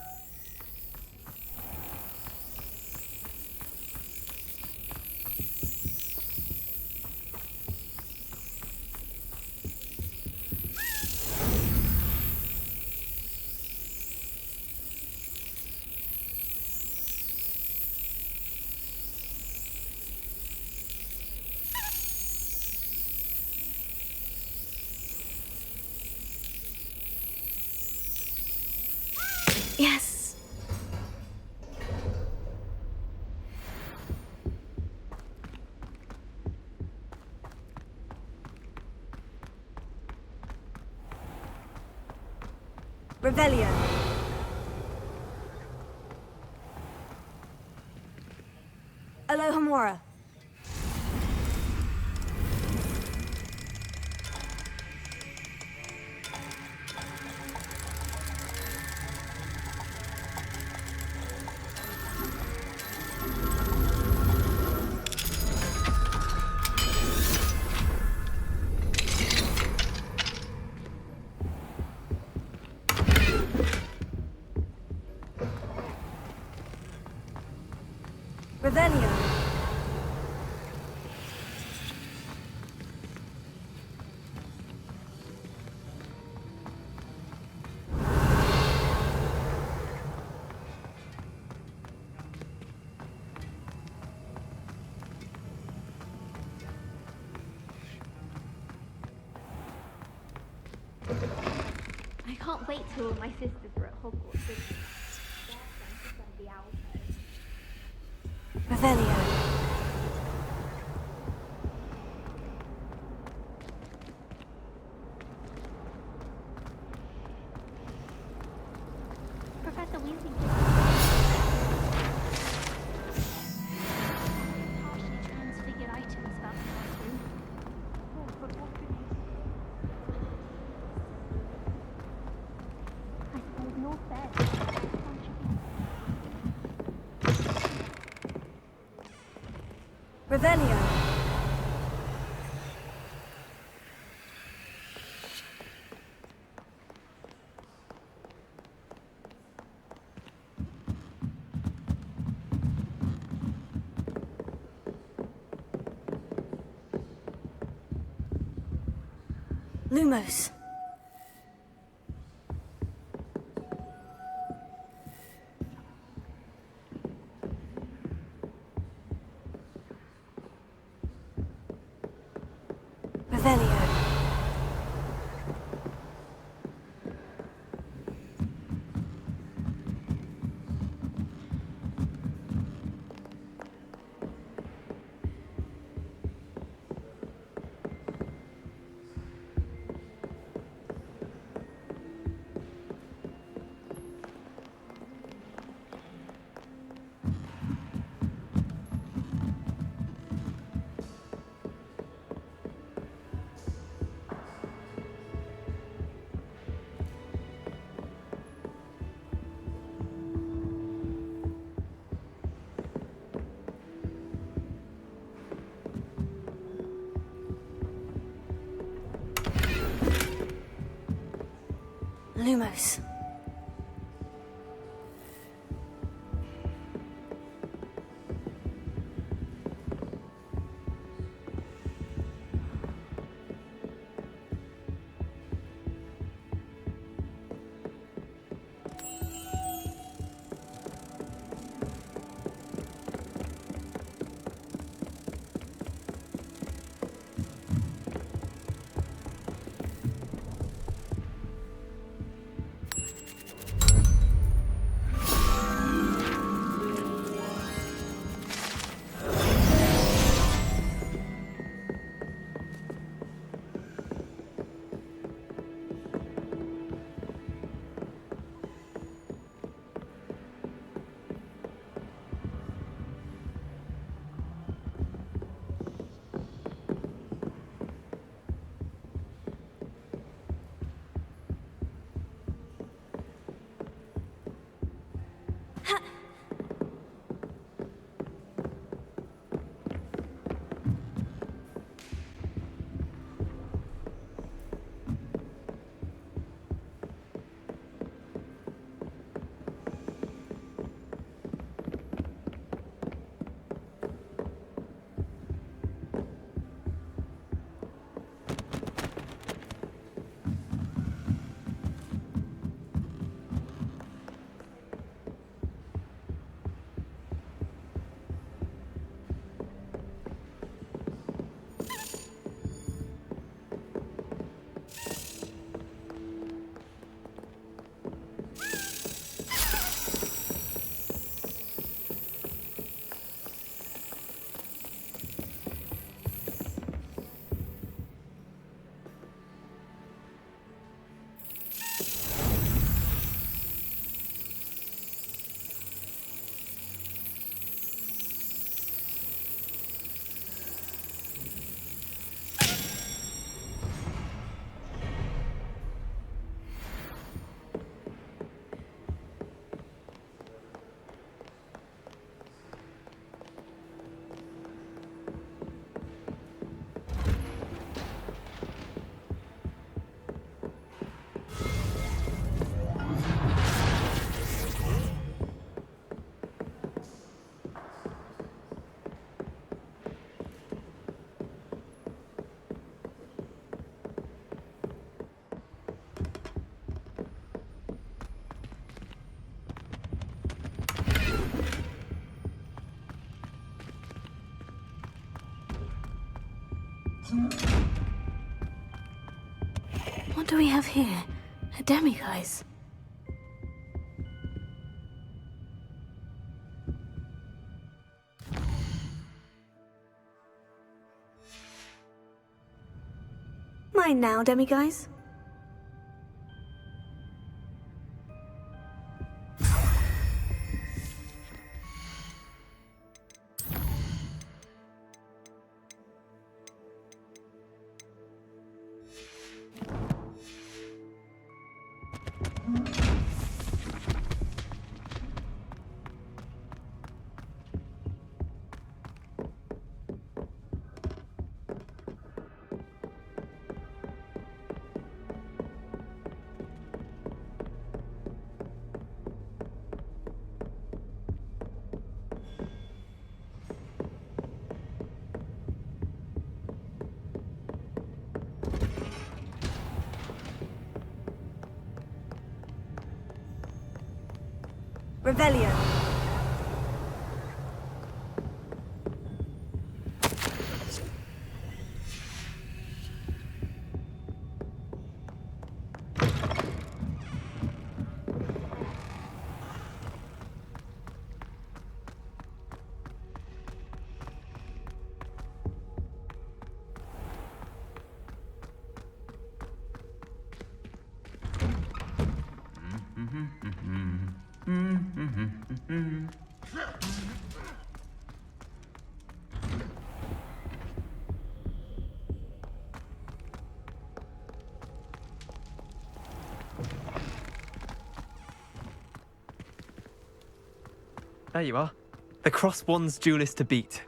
Yes. Revelio. Alohomora. Revelio. I can't wait till my sisters are at Hogwarts with me. They're going to send the owls home. Revelio. Professor Weasley partially transfigured items about the classroom. Oh, but what could you say? I suppose no fair. Revelio. Lumos. Revelio. Lumos. What do we have here? A demiguise. Mine now, demiguise. Revelio. There you are. The Crosswands duelist to beat.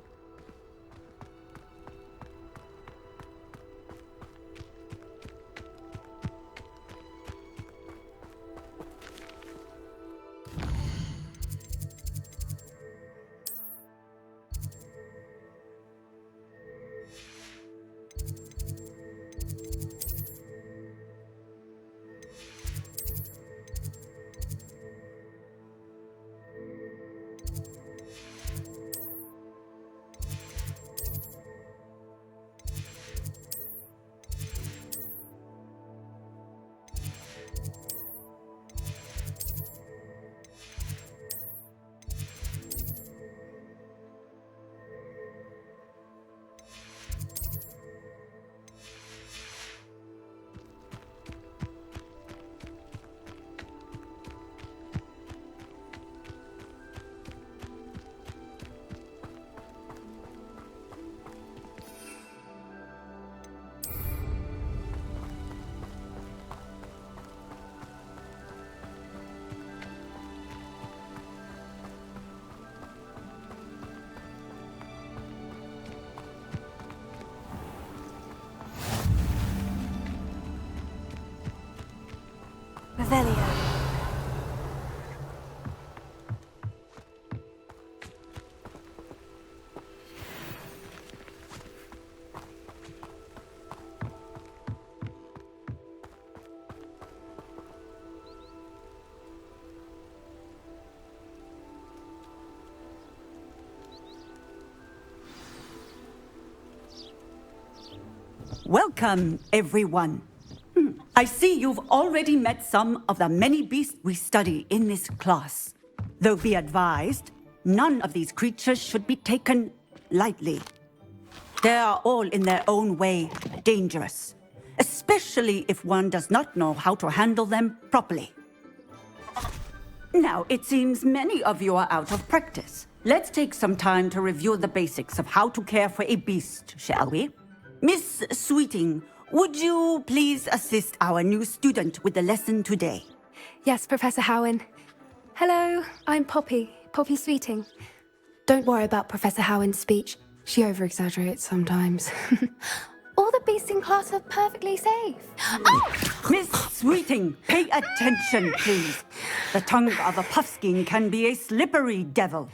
Revelio. Welcome, everyone. I see you've already met some of the many beasts we study in this class. Though be advised, none of these creatures should be taken lightly. They are all in their own way dangerous, especially if one does not know how to handle them properly. Now, it seems many of you are out of practice. Let's take some time to review the basics of how to care for a beast, shall we? Miss Sweeting, would you please assist our new student with the lesson today? Yes, Professor Howen. Hello, I'm Poppy Sweeting. Don't worry about Professor Howen's speech. She over-exaggerates sometimes. All the beasts in class are perfectly safe. Oh! Miss Sweeting, pay attention, please. The tongue of a puffskein can be a slippery devil.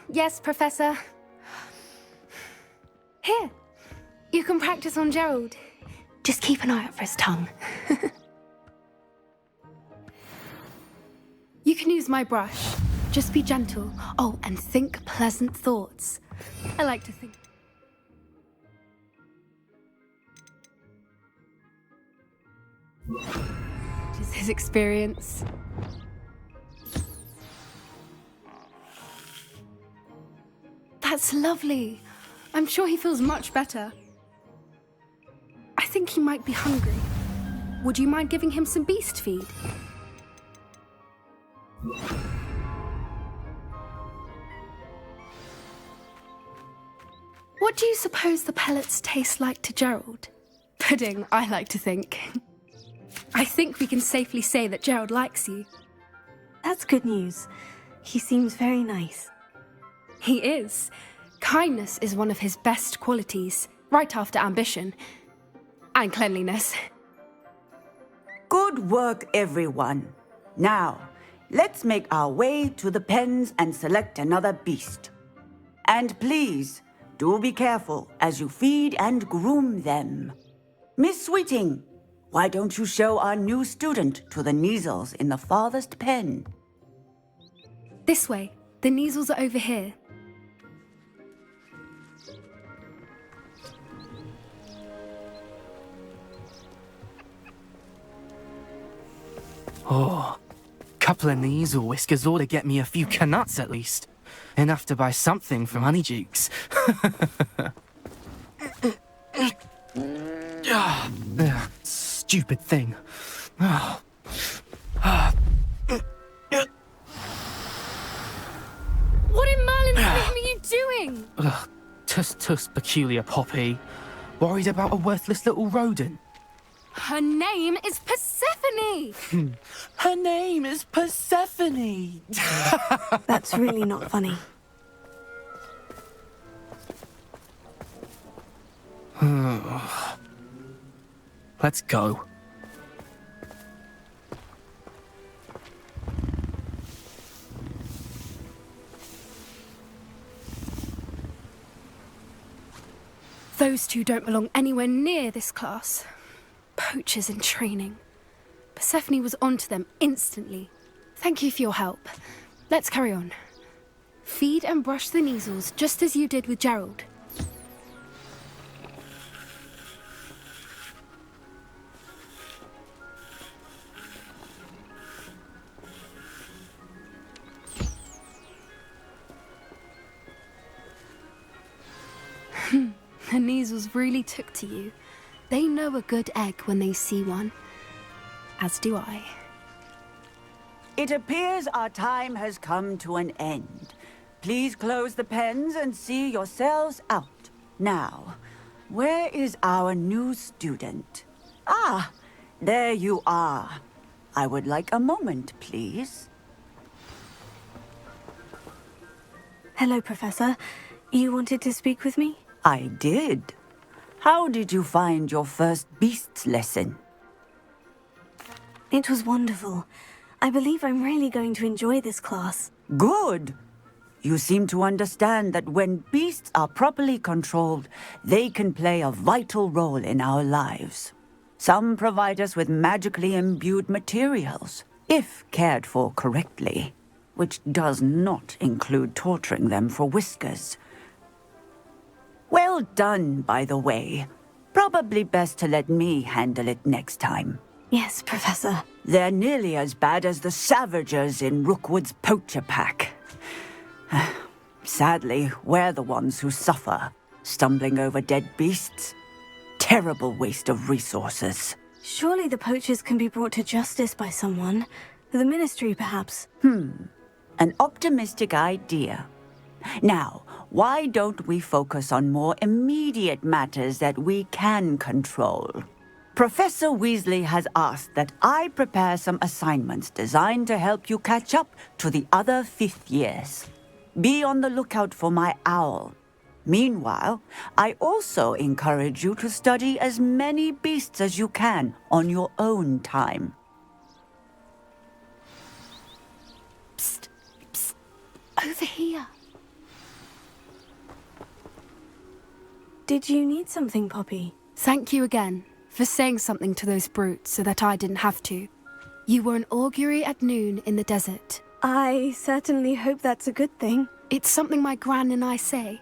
Yes, Professor. Here, you can practice on Gerald. Just keep an eye out for his tongue. You can use my brush. Just be gentle. Oh, and think pleasant thoughts. I like to think. It is his experience. That's lovely. I'm sure he feels much better. I think he might be hungry. Would you mind giving him some beast feed? What do you suppose the pellets taste like to Gerald? Pudding, I like to think. I think we can safely say that Gerald likes you. That's good news. He seems very nice. He is. Kindness is one of his best qualities, right after ambition. And cleanliness. Good work, everyone. Now, let's make our way to the pens and select another beast. And please, do be careful as you feed and groom them. Miss Sweeting, why don't you show our new student to the Neasels in the farthest pen? This way. The Neasels are over here. Oh, couple of Neasel whiskers ought to get me a few canuts at least. Enough to buy something from Honeydukes. Stupid thing. What in Merlin's name are you doing? Tuss, peculiar Poppy. Worried about a worthless little rodent? Her name is Persephone! Her name is Persephone! That's really not funny. Let's go. Those two don't belong anywhere near this class. Poachers in training. Persephone was onto them instantly. Thank you for your help. Let's carry on. Feed and brush the Neasels just as you did with Gerald. The Neasels really took to you. They know a good egg when they see one. As do I. It appears our time has come to an end. Please close the pens and see yourselves out. Now, where is our new student? Ah, there you are. I would like a moment, please. Hello, Professor. You wanted to speak with me? I did. How did you find your first beasts lesson? It was wonderful. I believe I'm really going to enjoy this class. Good. You seem to understand that when beasts are properly controlled, they can play a vital role in our lives. Some provide us with magically imbued materials, if cared for correctly, which does not include torturing them for whiskers. Well done, by the way. Probably best to let me handle it next time. Yes, Professor. They're nearly as bad as the Savagers in Rookwood's poacher pack. Sadly, we're the ones who suffer, stumbling over dead beasts. Terrible waste of resources. Surely the poachers can be brought to justice by someone. The Ministry, perhaps. An optimistic idea. Now, why don't we focus on more immediate matters that we can control? Professor Weasley has asked that I prepare some assignments designed to help you catch up to the other 5th years. Be on the lookout for my owl. Meanwhile, I also encourage you to study as many beasts as you can on your own time. Psst, psst, over here. Did you need something, Poppy? Thank you again for saying something to those brutes so that I didn't have to. You were an augury at noon in the desert. I certainly hope that's a good thing. It's something my gran and I say.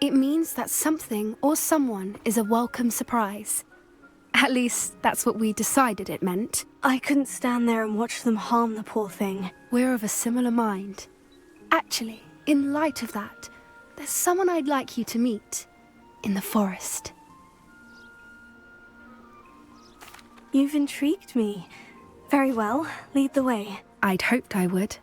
It means that something or someone is a welcome surprise. At least, that's what we decided it meant. I couldn't stand there and watch them harm the poor thing. We're of a similar mind. Actually, in light of that, there's someone I'd like you to meet. In the forest. You've intrigued me. Very well, lead the way. I'd hoped I would.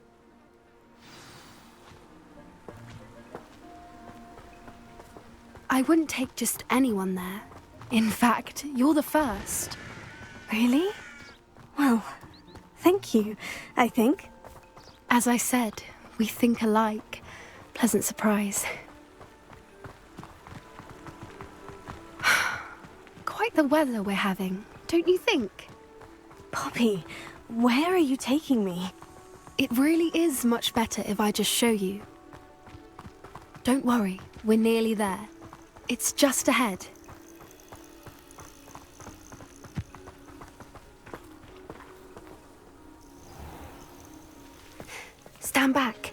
I wouldn't take just anyone there. In fact, you're the first. Really? Well, thank you, I think. As I said, we think alike. Pleasant surprise. Quite the weather we're having, don't you think? Poppy, where are you taking me? It really is much better if I just show you. Don't worry, we're nearly there. It's just ahead. Stand back.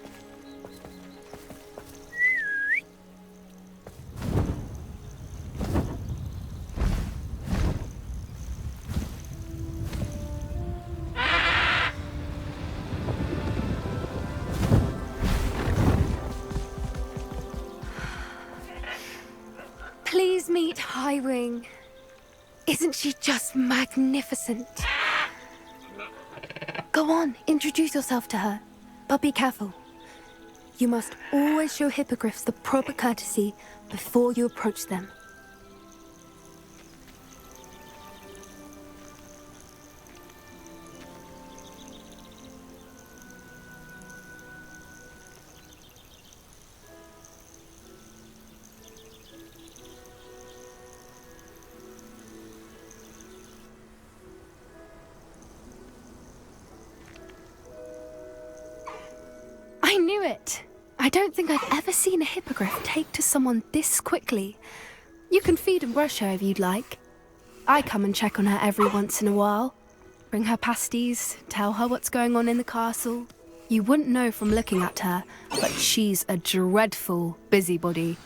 Please meet Highwing. Isn't she just magnificent? Go on, introduce yourself to her. But be careful. You must always show hippogriffs the proper courtesy before you approach them. I knew it! I don't think I've ever seen a hippogriff take to someone this quickly. You can feed and brush her if you'd like. I come and check on her every once in a while. Bring her pasties, tell her what's going on in the castle. You wouldn't know from looking at her, but she's a dreadful busybody.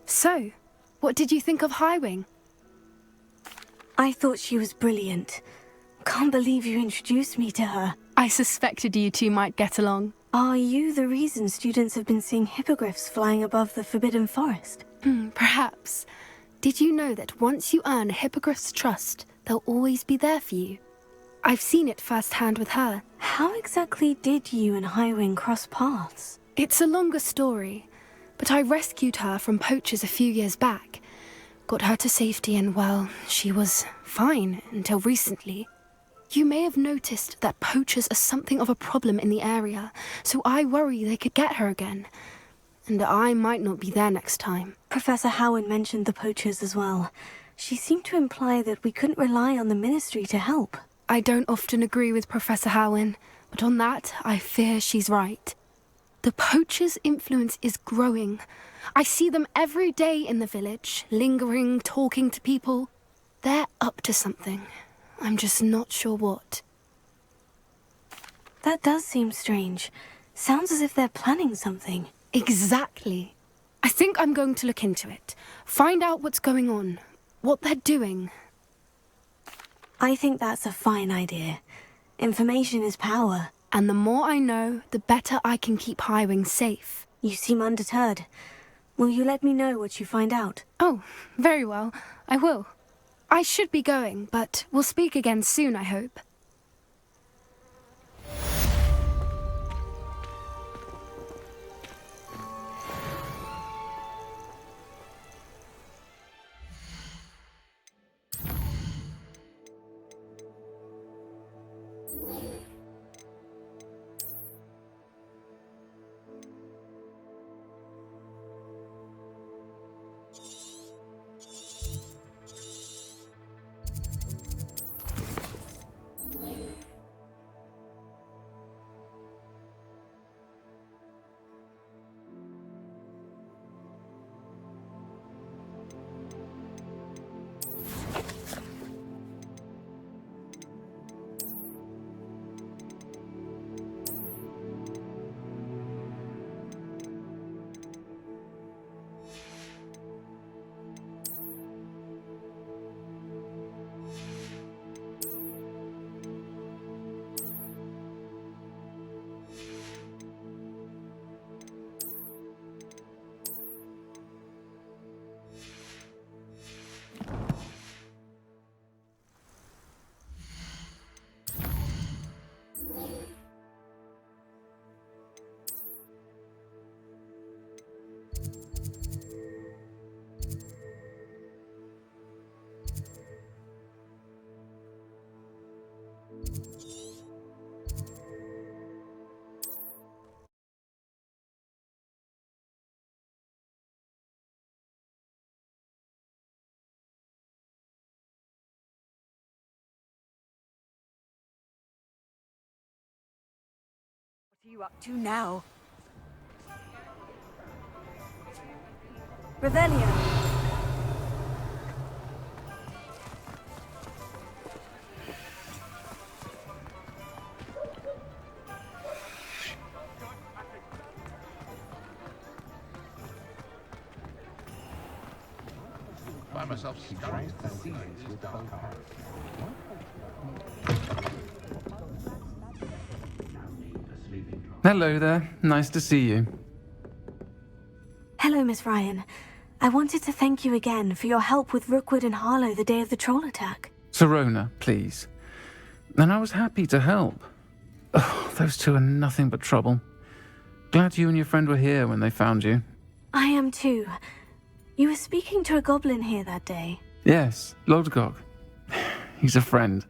So, what did you think of Highwing? I thought she was brilliant. Can't believe you introduced me to her. I suspected you two might get along. Are you the reason students have been seeing hippogriffs flying above the Forbidden Forest? Perhaps. Did you know that once you earn a hippogriff's trust, they'll always be there for you? I've seen it firsthand with her. How exactly did you and Highwing cross paths? It's a longer story, but I rescued her from poachers a few years back. Got her to safety and, well, she was fine until recently. You may have noticed that poachers are something of a problem in the area, so I worry they could get her again. And I might not be there next time. Professor Howard mentioned the poachers as well. She seemed to imply that we couldn't rely on the Ministry to help. I don't often agree with Professor Howard, but on that, I fear she's right. The poachers' influence is growing. I see them every day in the village, lingering, talking to people. They're up to something. I'm just not sure what. That does seem strange. Sounds as if they're planning something. Exactly. I think I'm going to look into it. Find out what's going on, what they're doing. I think that's a fine idea. Information is power. And the more I know, the better I can keep Highwing safe. You seem undeterred. Will you let me know what you find out? Oh, very well. I will. I should be going, but we'll speak again soon, I hope. You up to now? Revelio. Find myself scurrying through the seasons with both hands. Hello there. Nice to see you. Hello, Miss Ryan. I wanted to thank you again for your help with Rookwood and Harlow the day of the troll attack. Serona, please. And I was happy to help. Oh, those two are nothing but trouble. Glad you and your friend were here when they found you. I am too. You were speaking to a goblin here that day. Yes, Lodgok. He's a friend.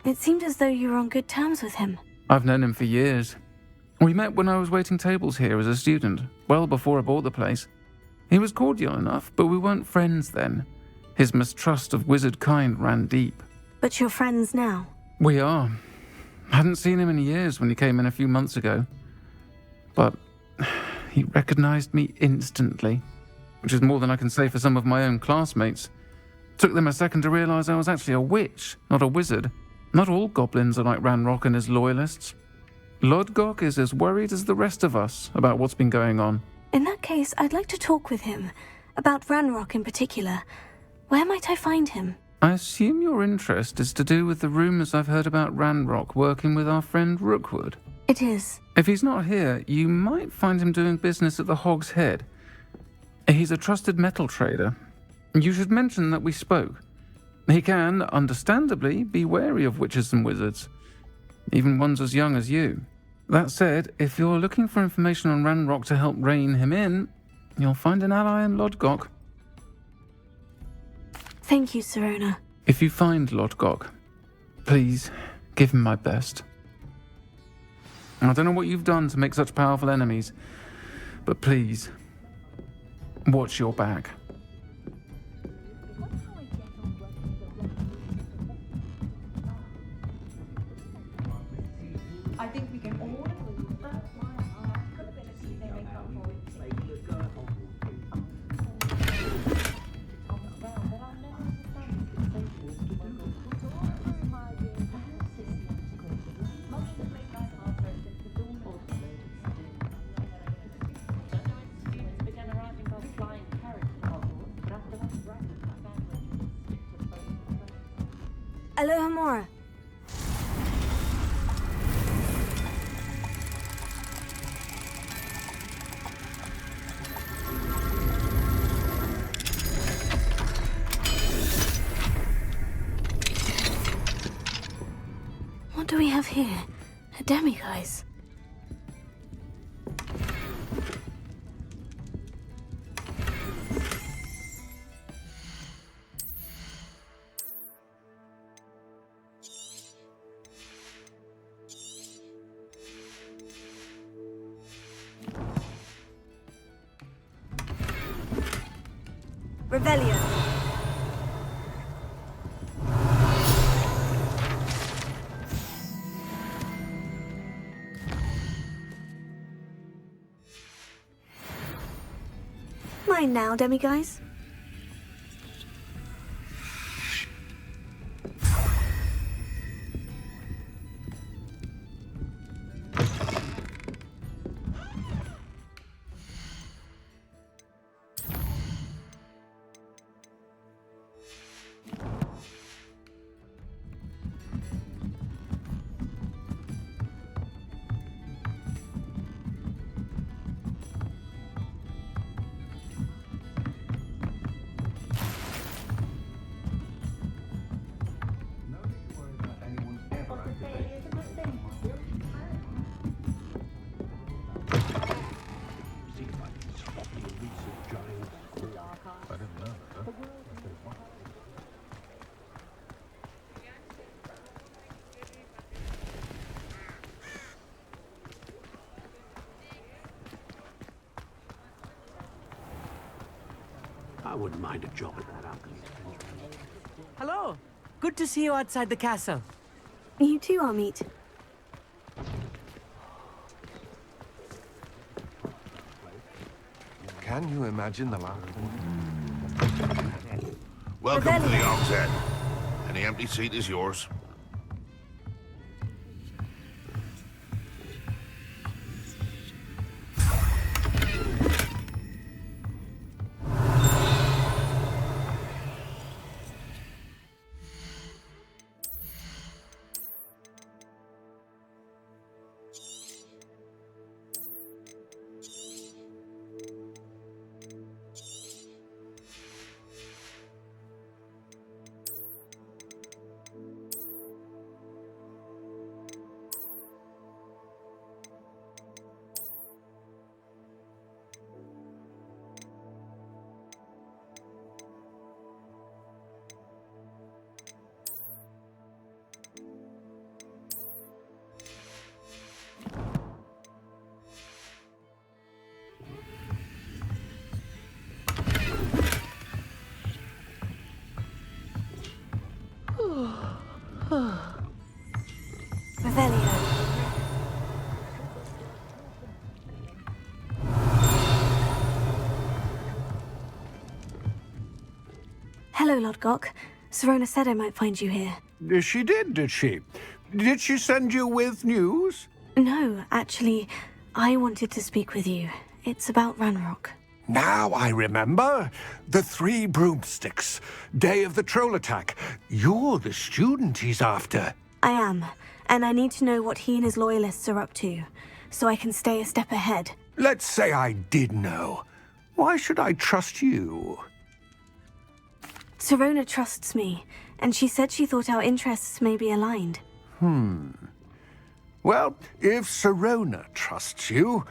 It seemed as though you were on good terms with him. I've known him for years. We met when I was waiting tables here as a student, well before I bought the place. He was cordial enough, but we weren't friends then. His mistrust of wizard kind ran deep. But you're friends now? We are. Hadn't seen him in years when he came in a few months ago. But he recognized me instantly, which is more than I can say for some of my own classmates. Took them a second to realize I was actually a witch, not a wizard. Not all goblins are like Ranrock and his loyalists. Lodgok is as worried as the rest of us about what's been going on. In that case, I'd like to talk with him. About Ranrock in particular. Where might I find him? I assume your interest is to do with the rumors I've heard about Ranrock working with our friend Rookwood. It is. If he's not here, you might find him doing business at the Hog's Head. He's a trusted metal trader. You should mention that we spoke. He can, understandably, be wary of witches and wizards, even ones as young as you. That said, if you're looking for information on Ranrock to help rein him in, you'll find an ally in Lodgok. Thank you, Serona. If you find Lodgok, please give him my best. I don't know what you've done to make such powerful enemies, but please, watch your back. I think we can all agree that could have been a few they make up for it. Aloha Mora. What do we have here? A demiguise. Revelio. Mine now, demiguise. I wouldn't mind a job at that alchemy. Hello. Good to see you outside the castle. You too, Amit. Can you imagine the last? Welcome to the Og's Head. Any empty seat is yours. Revelio. Hello, Lodgok. Serona said I might find you here. She did she? Did she send you with news? No, actually, I wanted to speak with you. It's about Ranrock. Now I remember. The 3 broomsticks. Day of the troll attack. You're the student he's after. I am, and I need to know what he and his loyalists are up to, so I can stay a step ahead. Let's say I did know. Why should I trust you? Serona trusts me, and she said she thought our interests may be aligned. Well, if Serona trusts you,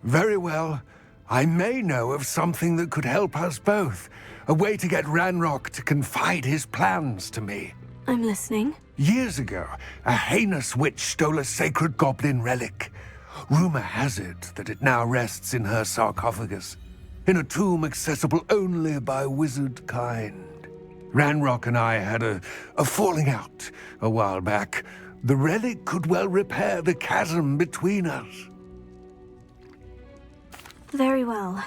very well. I may know of something that could help us both. A way to get Ranrock to confide his plans to me. I'm listening. Years ago, a heinous witch stole a sacred goblin relic. Rumor has it that it now rests in her sarcophagus, in a tomb accessible only by wizard kind. Ranrock and I had a falling out a while back. The relic could well repair the chasm between us. Very well.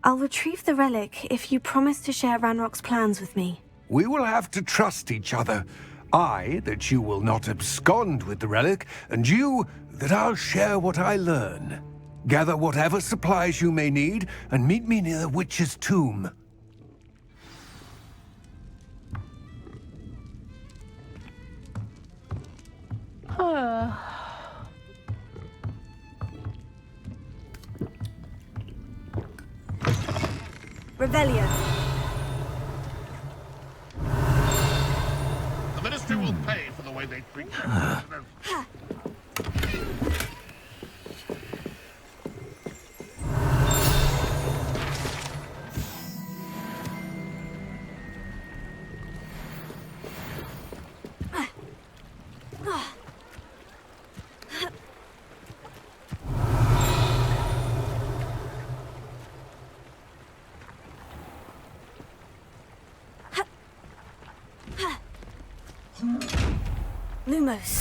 I'll retrieve the relic if you promise to share Ranrock's plans with me. We will have to trust each other. I, that you will not abscond with the relic, and you, that I'll share what I learn. Gather whatever supplies you may need, and meet me near the witch's tomb. Revelio. The Ministry will pay for the way they treat their prisoners. Lumos.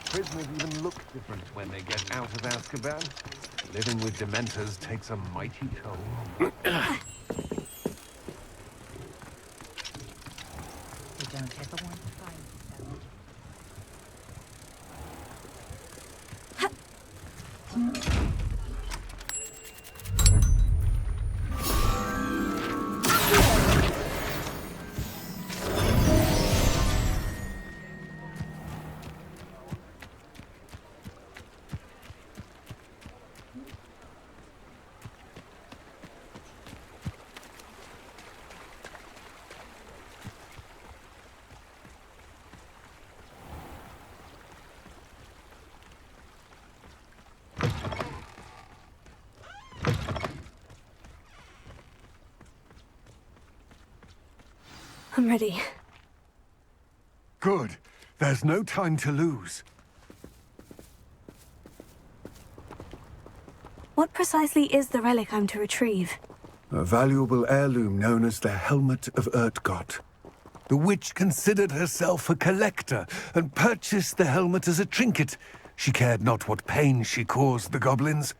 Prisoners even look different when they get out of Azkaban. Living with Dementors takes a mighty toll. You don't ever want to find yourself. I'm ready. Good. There's no time to lose. What What precisely is the relic I'm to retrieve? A valuable heirloom known as the Helmet of Urtgott. The witch considered herself a collector and purchased the helmet as a trinket. She cared not what pain she caused the goblins.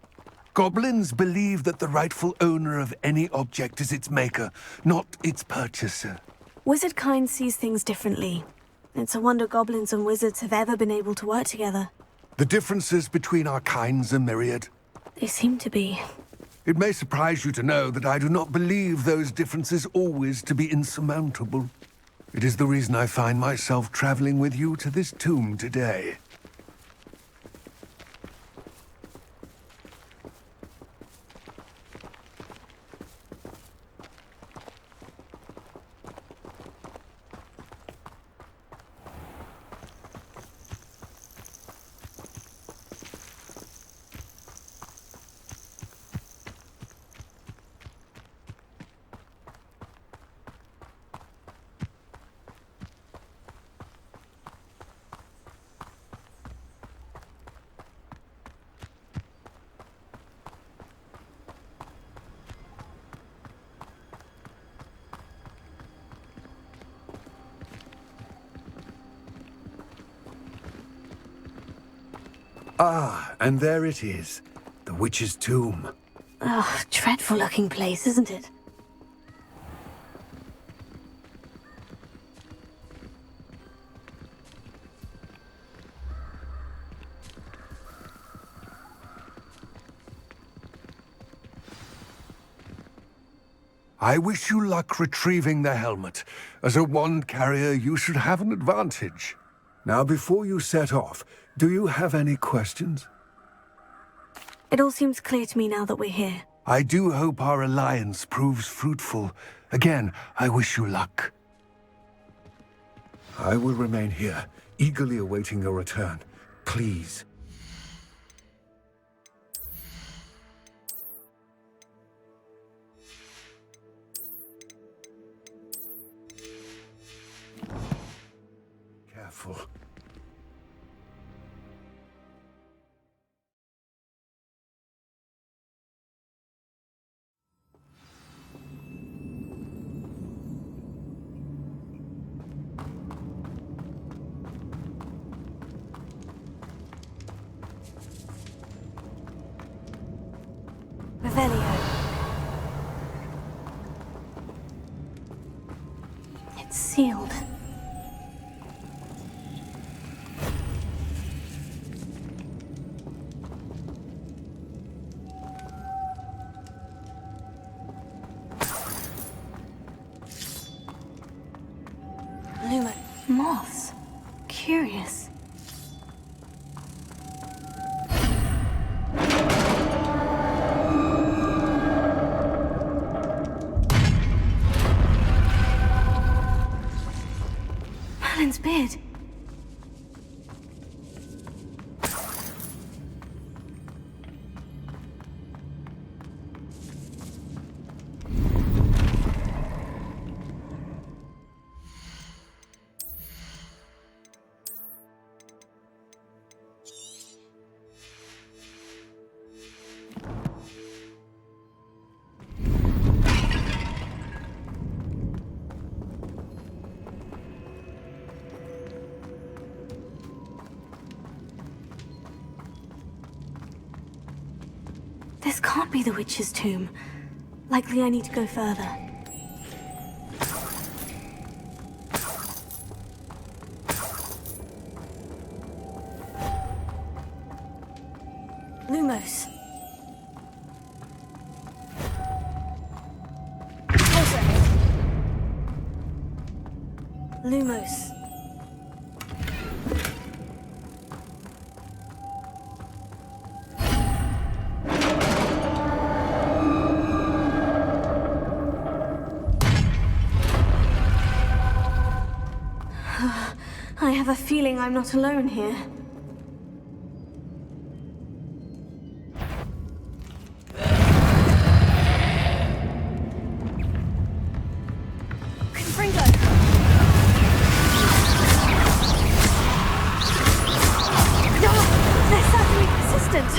Goblins believe that the rightful owner of any object is its maker, not its purchaser. Wizard kind sees things differently. It's a wonder goblins and wizards have ever been able to work together. The differences between our kinds are myriad. They seem to be. It may surprise you to know that I do not believe those differences always to be insurmountable. It is the reason I find myself traveling with you to this tomb today. Ah, and there it is. The witch's tomb. Ugh, dreadful looking place, isn't it? I wish you luck retrieving the helmet. As a wand carrier, you should have an advantage. Now, before you set off, do you have any questions? It all seems clear to me now that we're here. I do hope our alliance proves fruitful. Again, I wish you luck. I will remain here, eagerly awaiting your return. Please. Careful. Revelio. It's sealed. Luma. Moths. Curious. Merlin's beard. This can't be the witch's tomb. Likely I need to go further. Lumos. Lumos. I have a feeling I'm not alone here. Confringo! No! They're certainly persistent!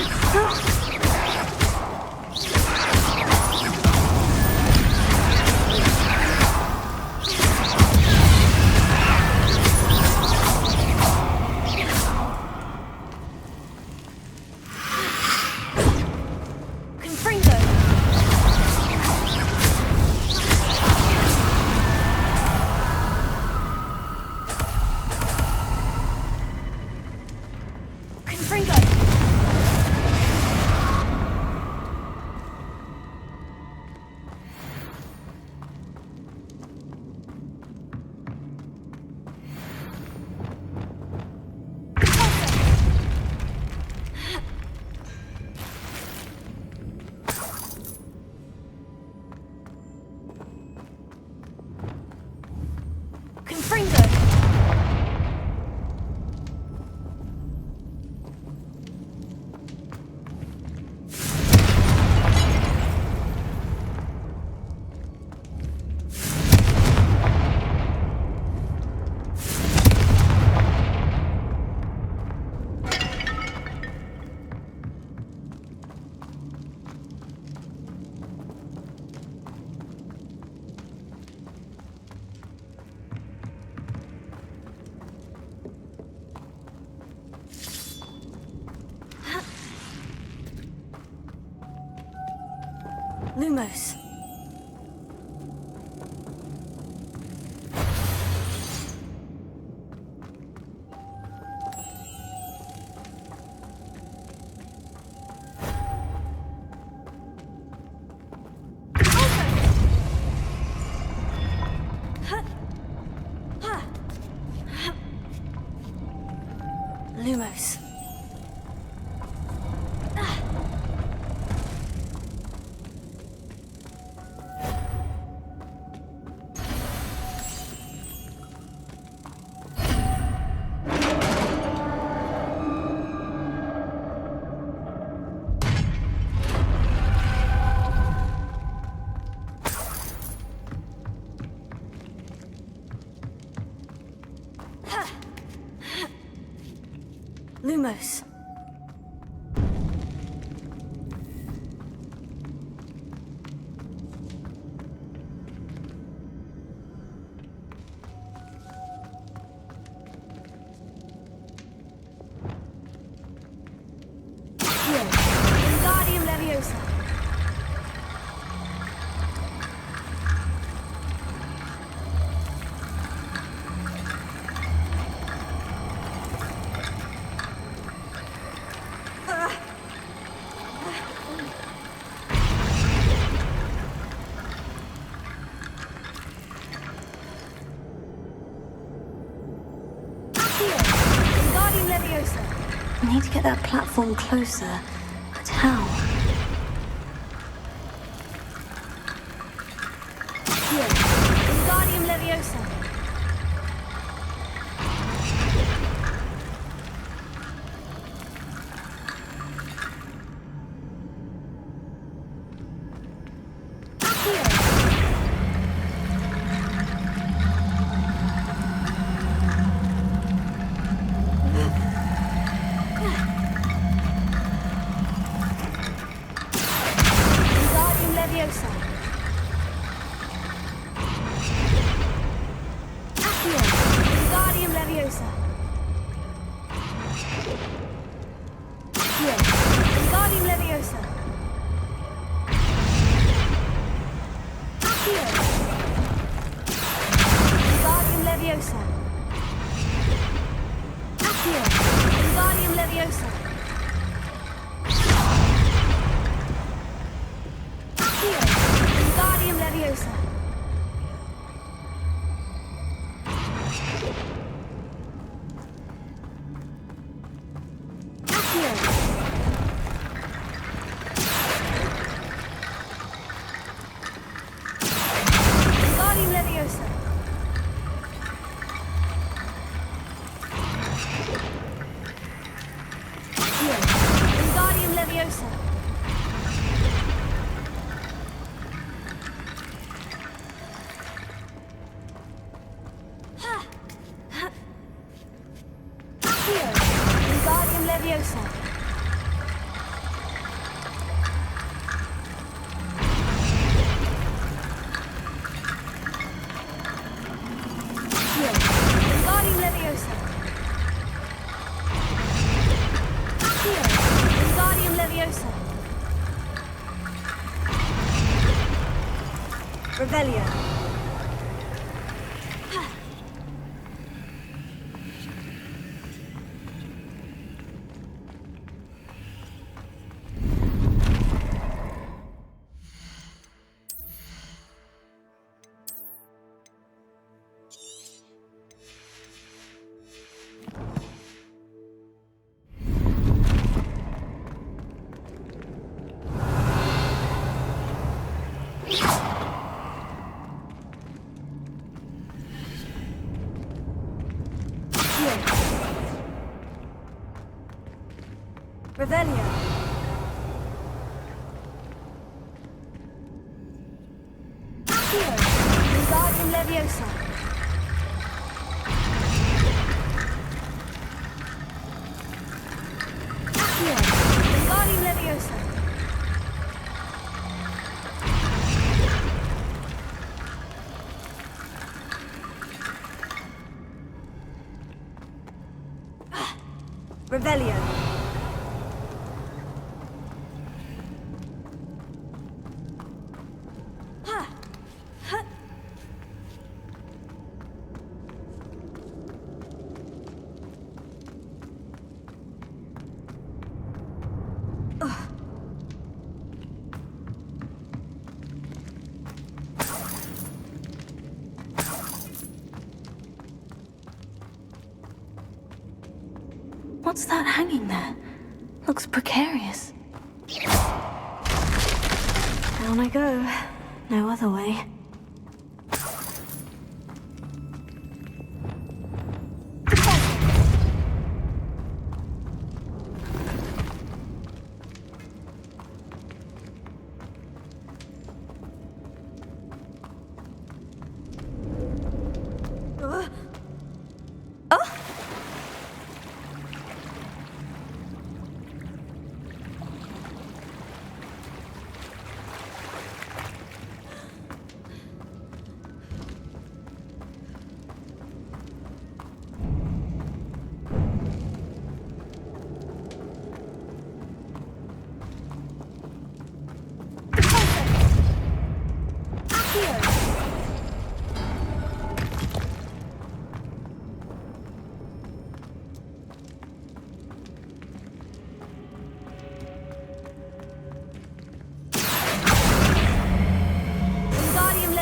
Lumos. Lumos. Lumos. Wingardium Leviosa. Wingardium Leviosa. I need to get that platform closer, but how? Wingardium Leviosa. Wingardium Leviosa. Wingardium Leviosa. Wingardium Leviosa. Wingardium Leviosa. Wingardium Leviosa. Wingardium Leviosa. Wingardium Leviosa. Wingardium Leviosa. Wingardium Leviosa. Wingardium Leviosa. Wingardium Leviosa. Revelio. Revelio. Wingardium Leviosa. Wingardium Leviosa. Revelio. What's that hanging there? Looks precarious. Down I go. No other way.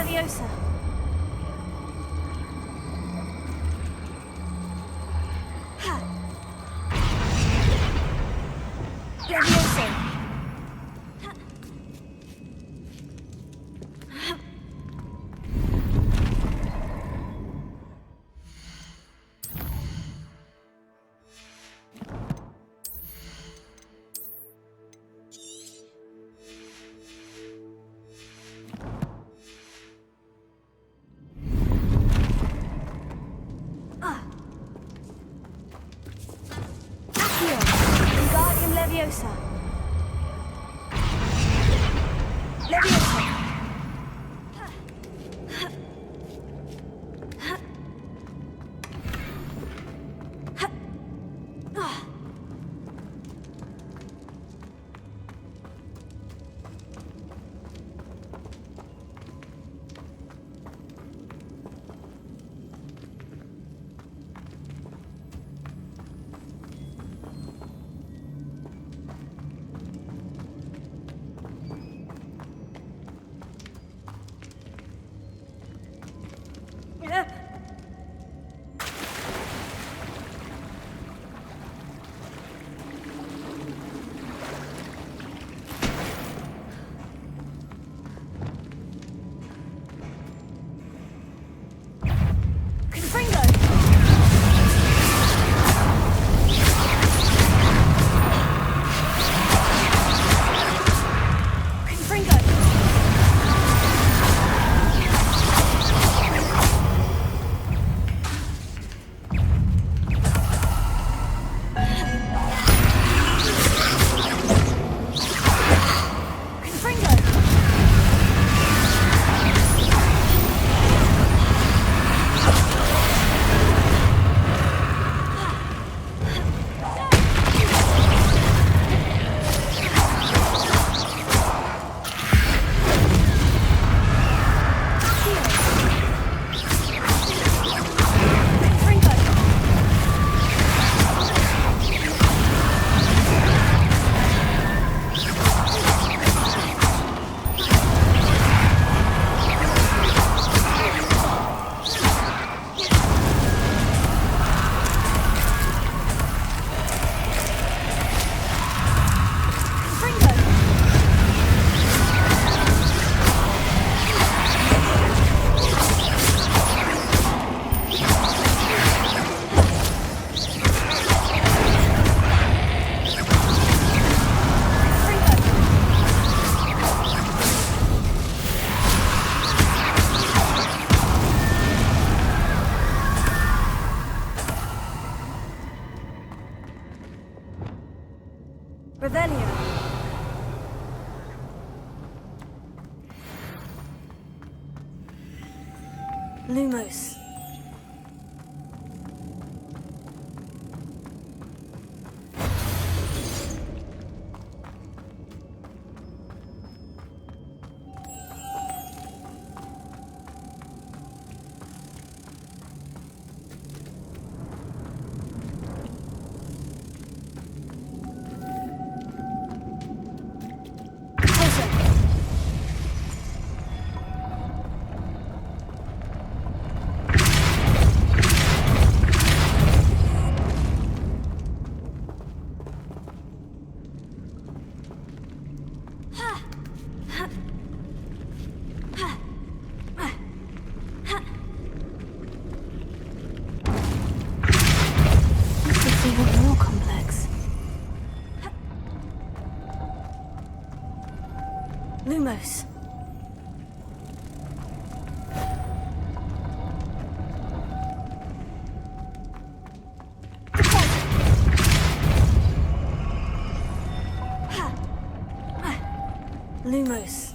Leviosa. Leviosa. Lumos. Lumos. Lumos.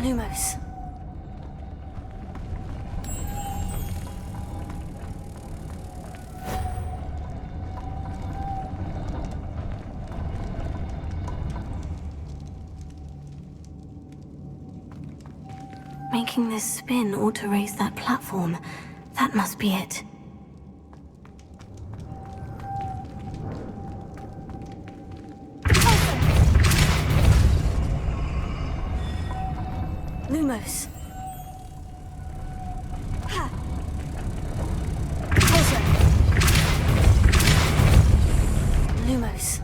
Lumos. Making this spin ought to raise that platform. That must be it. Lumos. Lumos.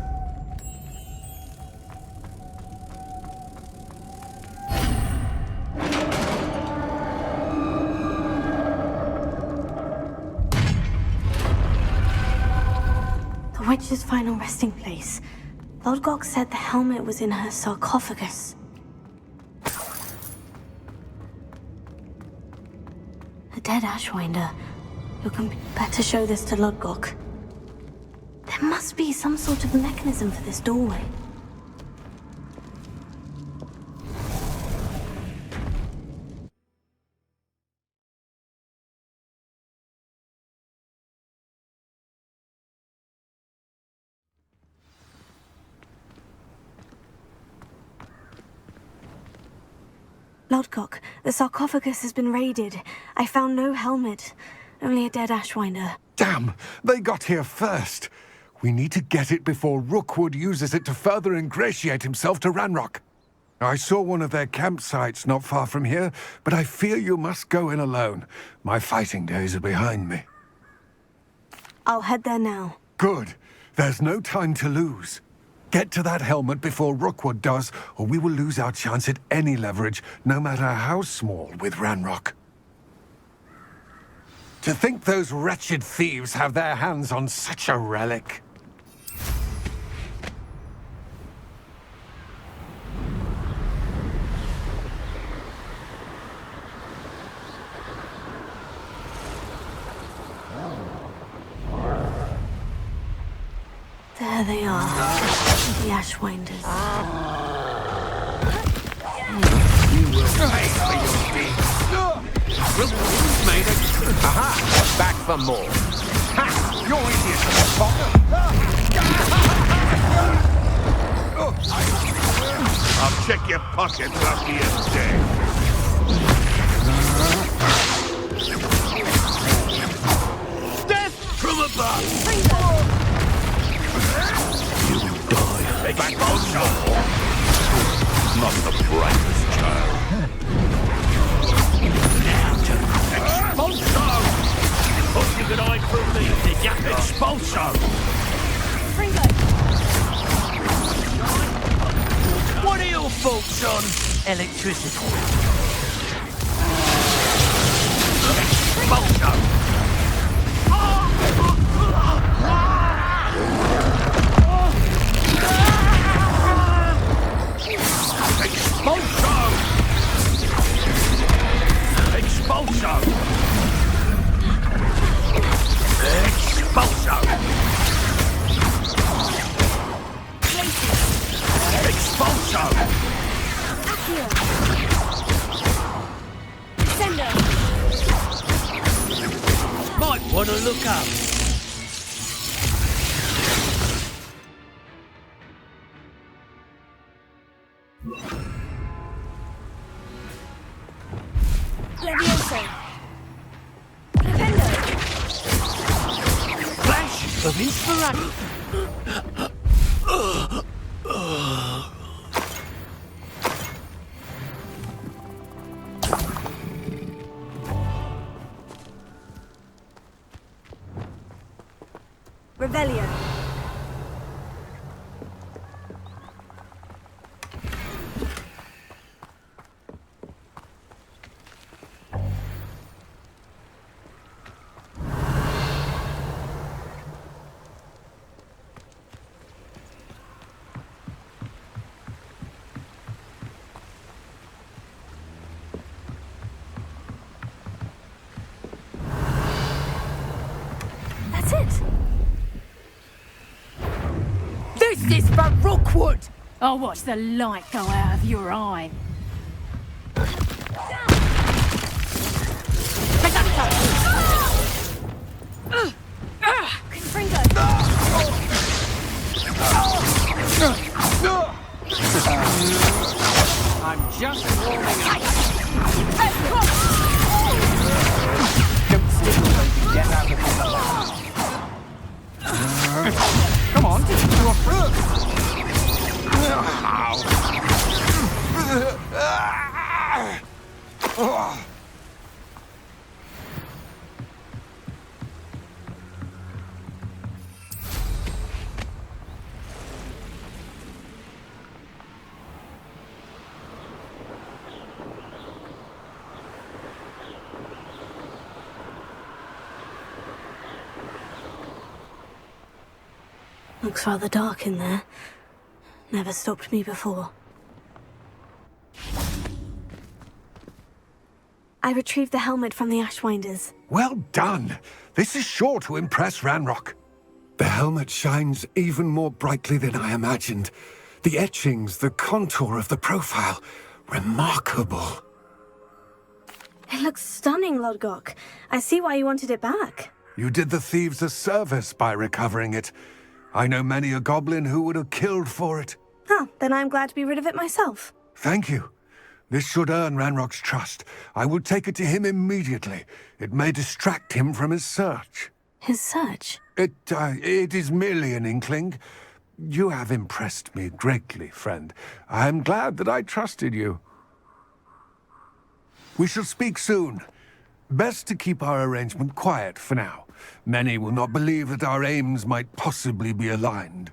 The witch's final resting place. Lodgok said the helmet was in her sarcophagus. A dead Ashwinder. You can better show this to Lodgok. There must be some sort of mechanism for this doorway. Lodgok, the sarcophagus has been raided. I found no helmet, only a dead Ashwinder. Damn! They got here first. We need to get it before Rookwood uses it to further ingratiate himself to Ranrock. I saw one of their campsites not far from here, but I fear you must go in alone. My fighting days are behind me. I'll head there now. Good. There's no time to lose. Get to that helmet before Rookwood does, or we will lose our chance at any leverage, no matter how small, with Ranrock. To think those wretched thieves have their hands on such a relic. There they are, the Ashwinders. You will pay for your deeds. Rookwood's made it. Aha! Back for more. Ha! You're idiots, I'll check your pockets after you're dead. Death from above! You will die. Back on shore. Not the brightest child. Now to Expulso! Thought you could hide from me, did ya? Expulso! What are your thoughts on electricity? Expulso! Expulso! Expulso! Expulso! Expulso! Sendo! Might want to look up. Levioso! Flipendo! Flash of inspiration. Revelio! Justice for Rookwood! I'll watch the light go out of your eye. I'm just warming up. Don't stick around and get out of this alive. Come on, you are first. Looks rather dark in there. Never stopped me before. I retrieved the helmet from the Ashwinders. Well done. This is sure to impress Ranrock. The helmet shines even more brightly than I imagined. The etchings, the contour of the profile. Remarkable. It looks stunning, Lodgok. I see why you wanted it back. You did the thieves a service by recovering it. I know many a goblin who would have killed for it. Ah, then I'm glad to be rid of it myself. Thank you. This should earn Ranrock's trust. I will take it to him immediately. It may distract him from his search. His search? It is merely an inkling. You have impressed me greatly, friend. I am glad that I trusted you. We shall speak soon. Best to keep our arrangement quiet for now. Many will not believe that our aims might possibly be aligned.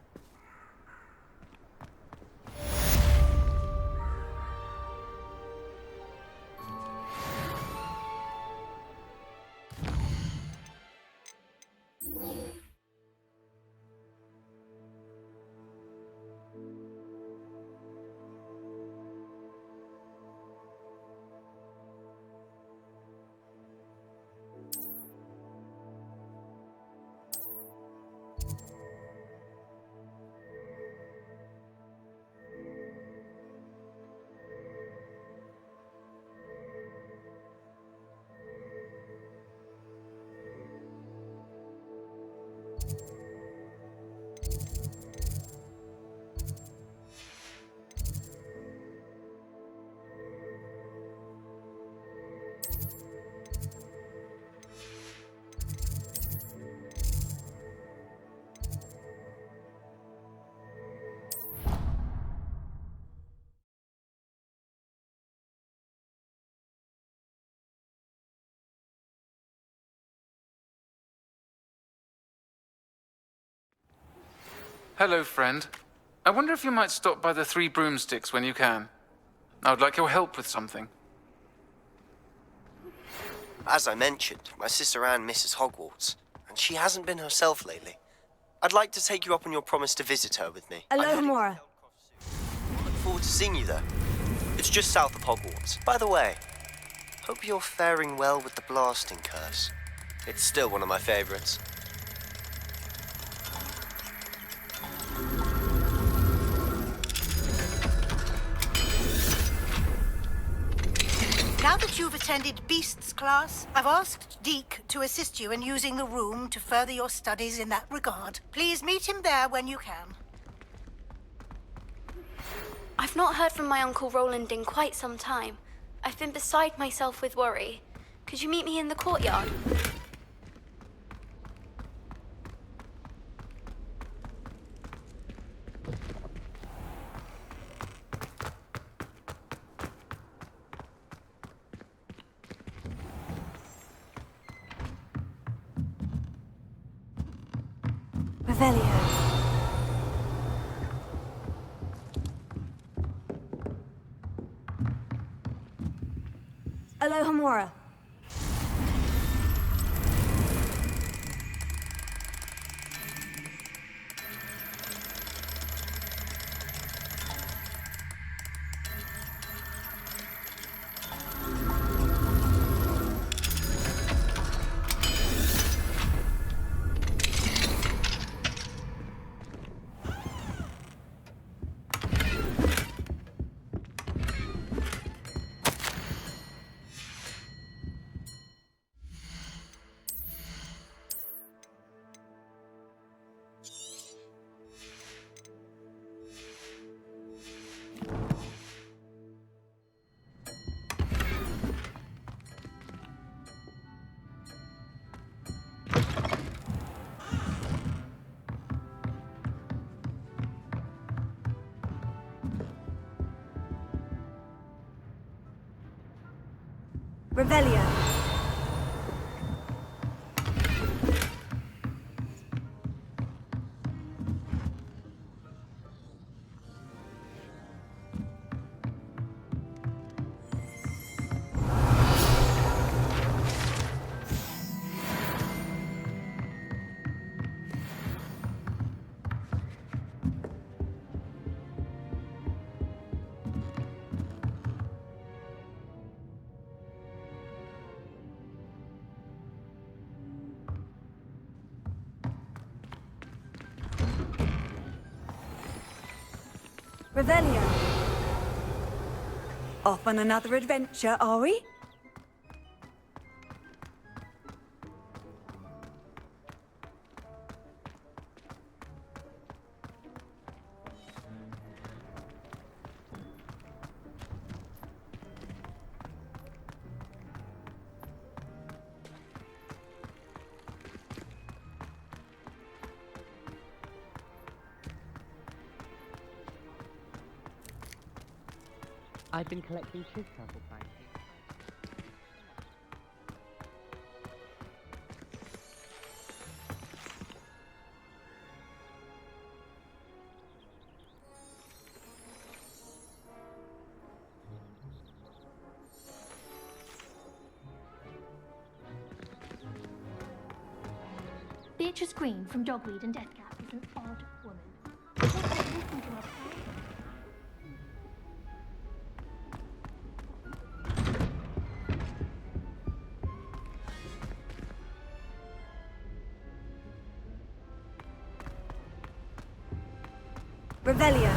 Hello, friend. I wonder if you might stop by the Three Broomsticks when you can. I would like your help with something. As I mentioned, my sister Anne misses Hogwarts, and she hasn't been herself lately. I'd like to take you up on your promise to visit her with me. Alohomora. Look forward to seeing you there. It's just south of Hogwarts. By the way, hope you're faring well with the blasting curse. It's still one of my favorites. Now that you've attended Beasts class, I've asked Deke to assist you in using the room to further your studies in that regard. Please meet him there when you can. I've not heard from my Uncle Roland in quite some time. I've been beside myself with worry. Could you meet me in the courtyard? Revelio. Alohomora. Revelio. Revelio. Off on another adventure, are we? I've been collecting shiz sample paintings. Beatrice Green from Dogweed and Deathcap is an odd woman. What's that listening to us, Kay? Revelio.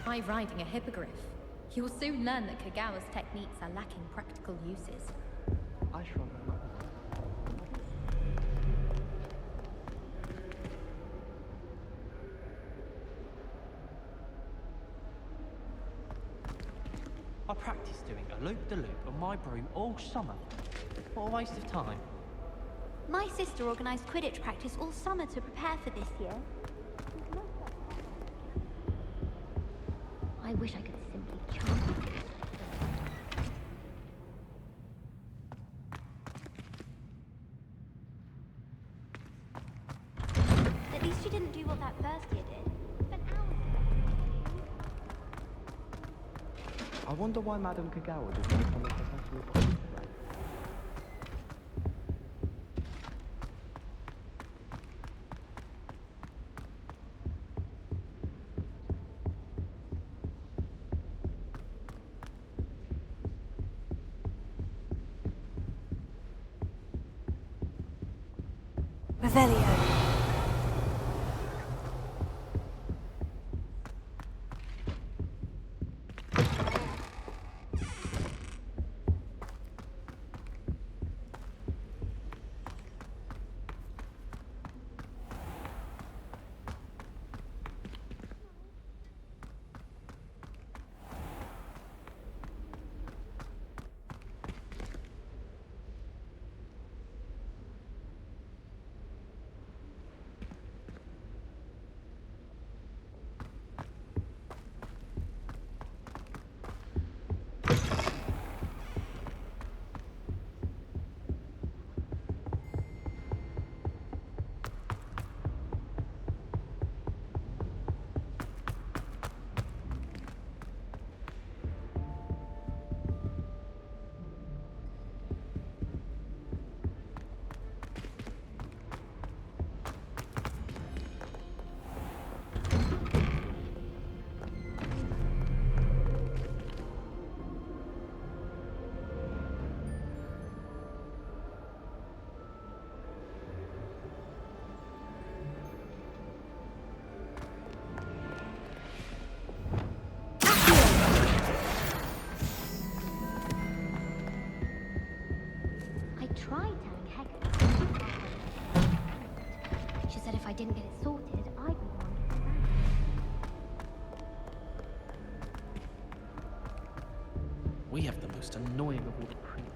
Try riding a hippogriff. You'll soon learn that Kagawa's techniques are lacking practical uses. I shrunk them up. I practiced doing a loop-de-loop on my broom all summer. What a waste of time. My sister organised Quidditch practice all summer to prepare for this year. I wish I could simply charm her. At least you didn't do what that first year did. Spent hours. I wonder why Madame Kagawa doesn't become a professional player. Revelio. didn't get it sorted, I'd be the one getting mad. We have the most annoying of all the priests.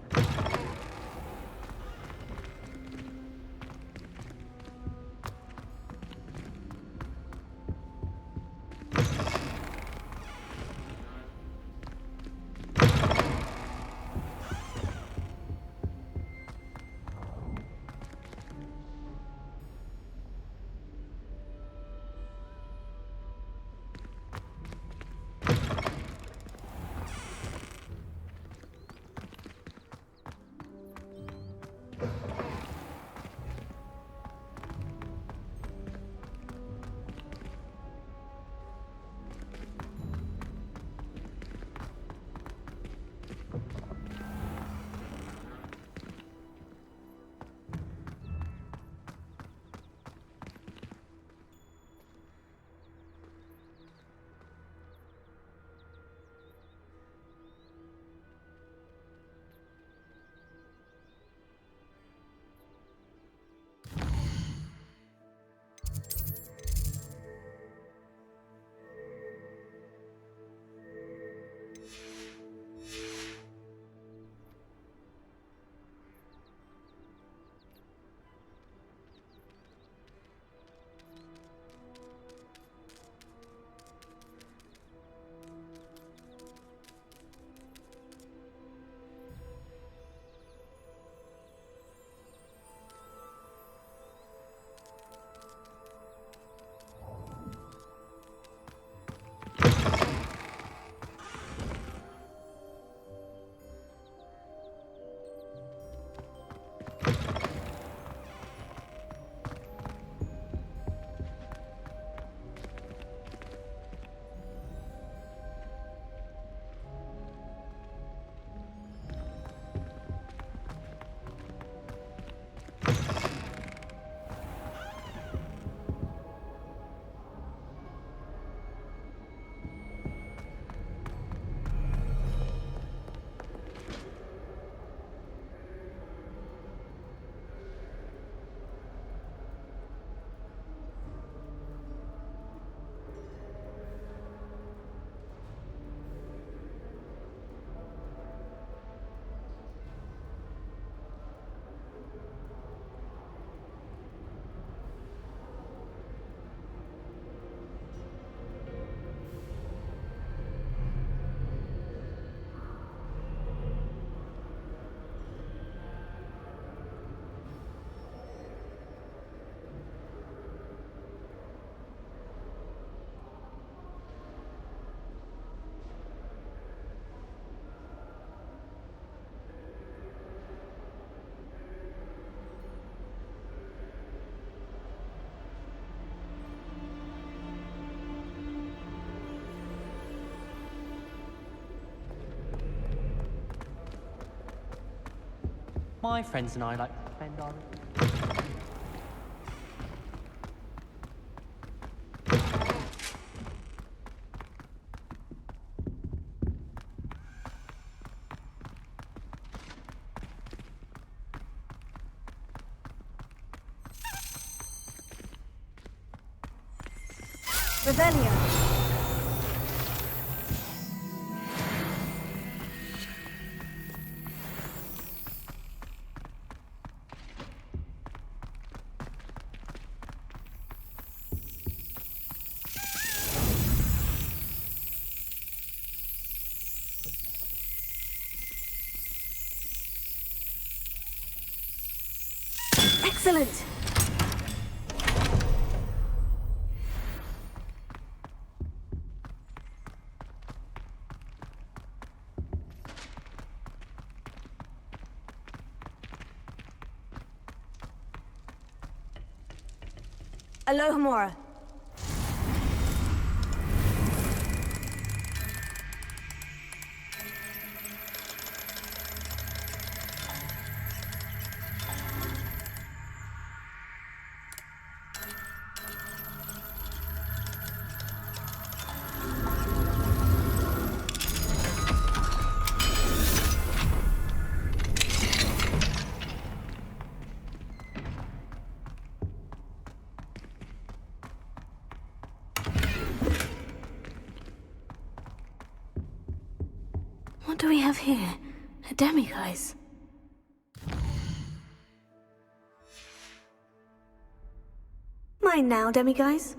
My friends and I like to spend our... Rebellion. Excellent! Alohomora. What do we have here? A demiguise. Mine now, demiguise.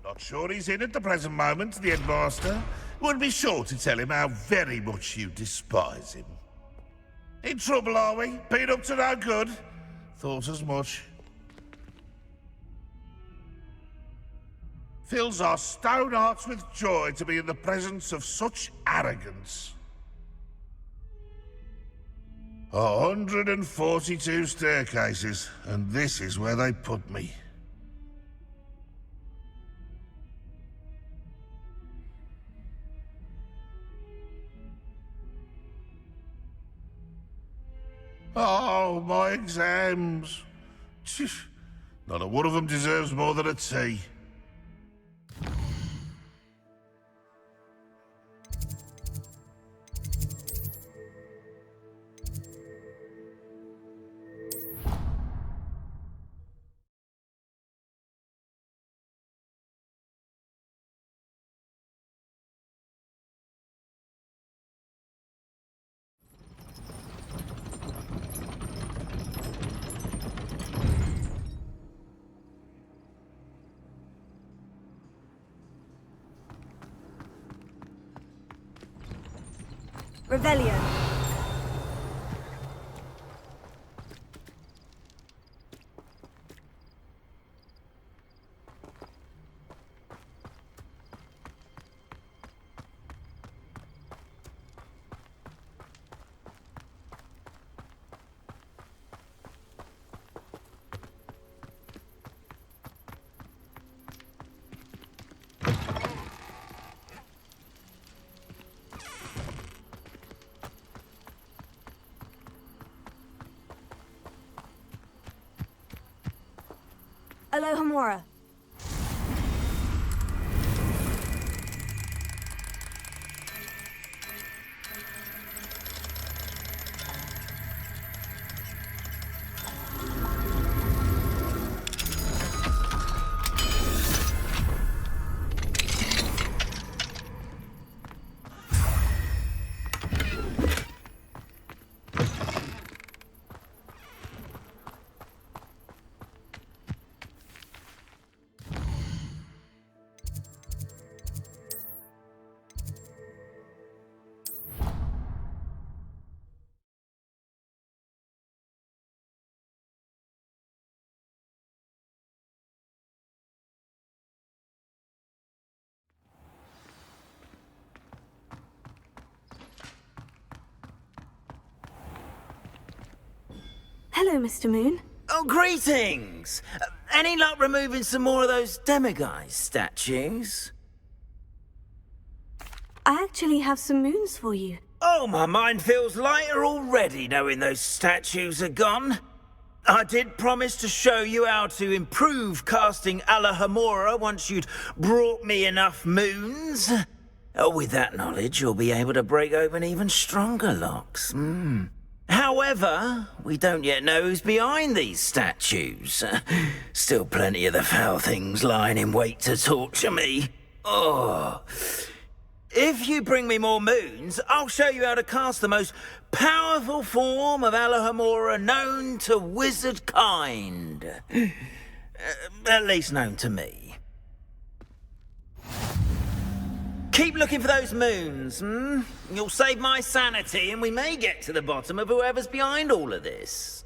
Not sure he's in at the present moment, the headmaster. Would be sure to tell him how very much you despise him. In trouble, are we? Been up to no good? Thought as much. Fills our stone hearts with joy to be in the presence of such arrogance. 142 staircases, and this is where they put me. Oh, my exams. Not a one of them deserves more than a tea. Revelio. Alohomora. Hello, Mr. Moon. Oh, greetings! Any luck removing some more of those demiguise statues? I actually have some moons for you. Oh, my mind feels lighter already knowing those statues are gone. I did promise to show you how to improve casting Alohomora once you'd brought me enough moons. With that knowledge, you'll be able to break open even stronger locks. However, we don't yet know who's behind these statues. Still plenty of the foul things lying in wait to torture me. Oh. If you bring me more moons, I'll show you how to cast the most powerful form of Alohomora known to wizard kind. At least known to me. Keep looking for those moons, You'll save my sanity and we may get to the bottom of whoever's behind all of this.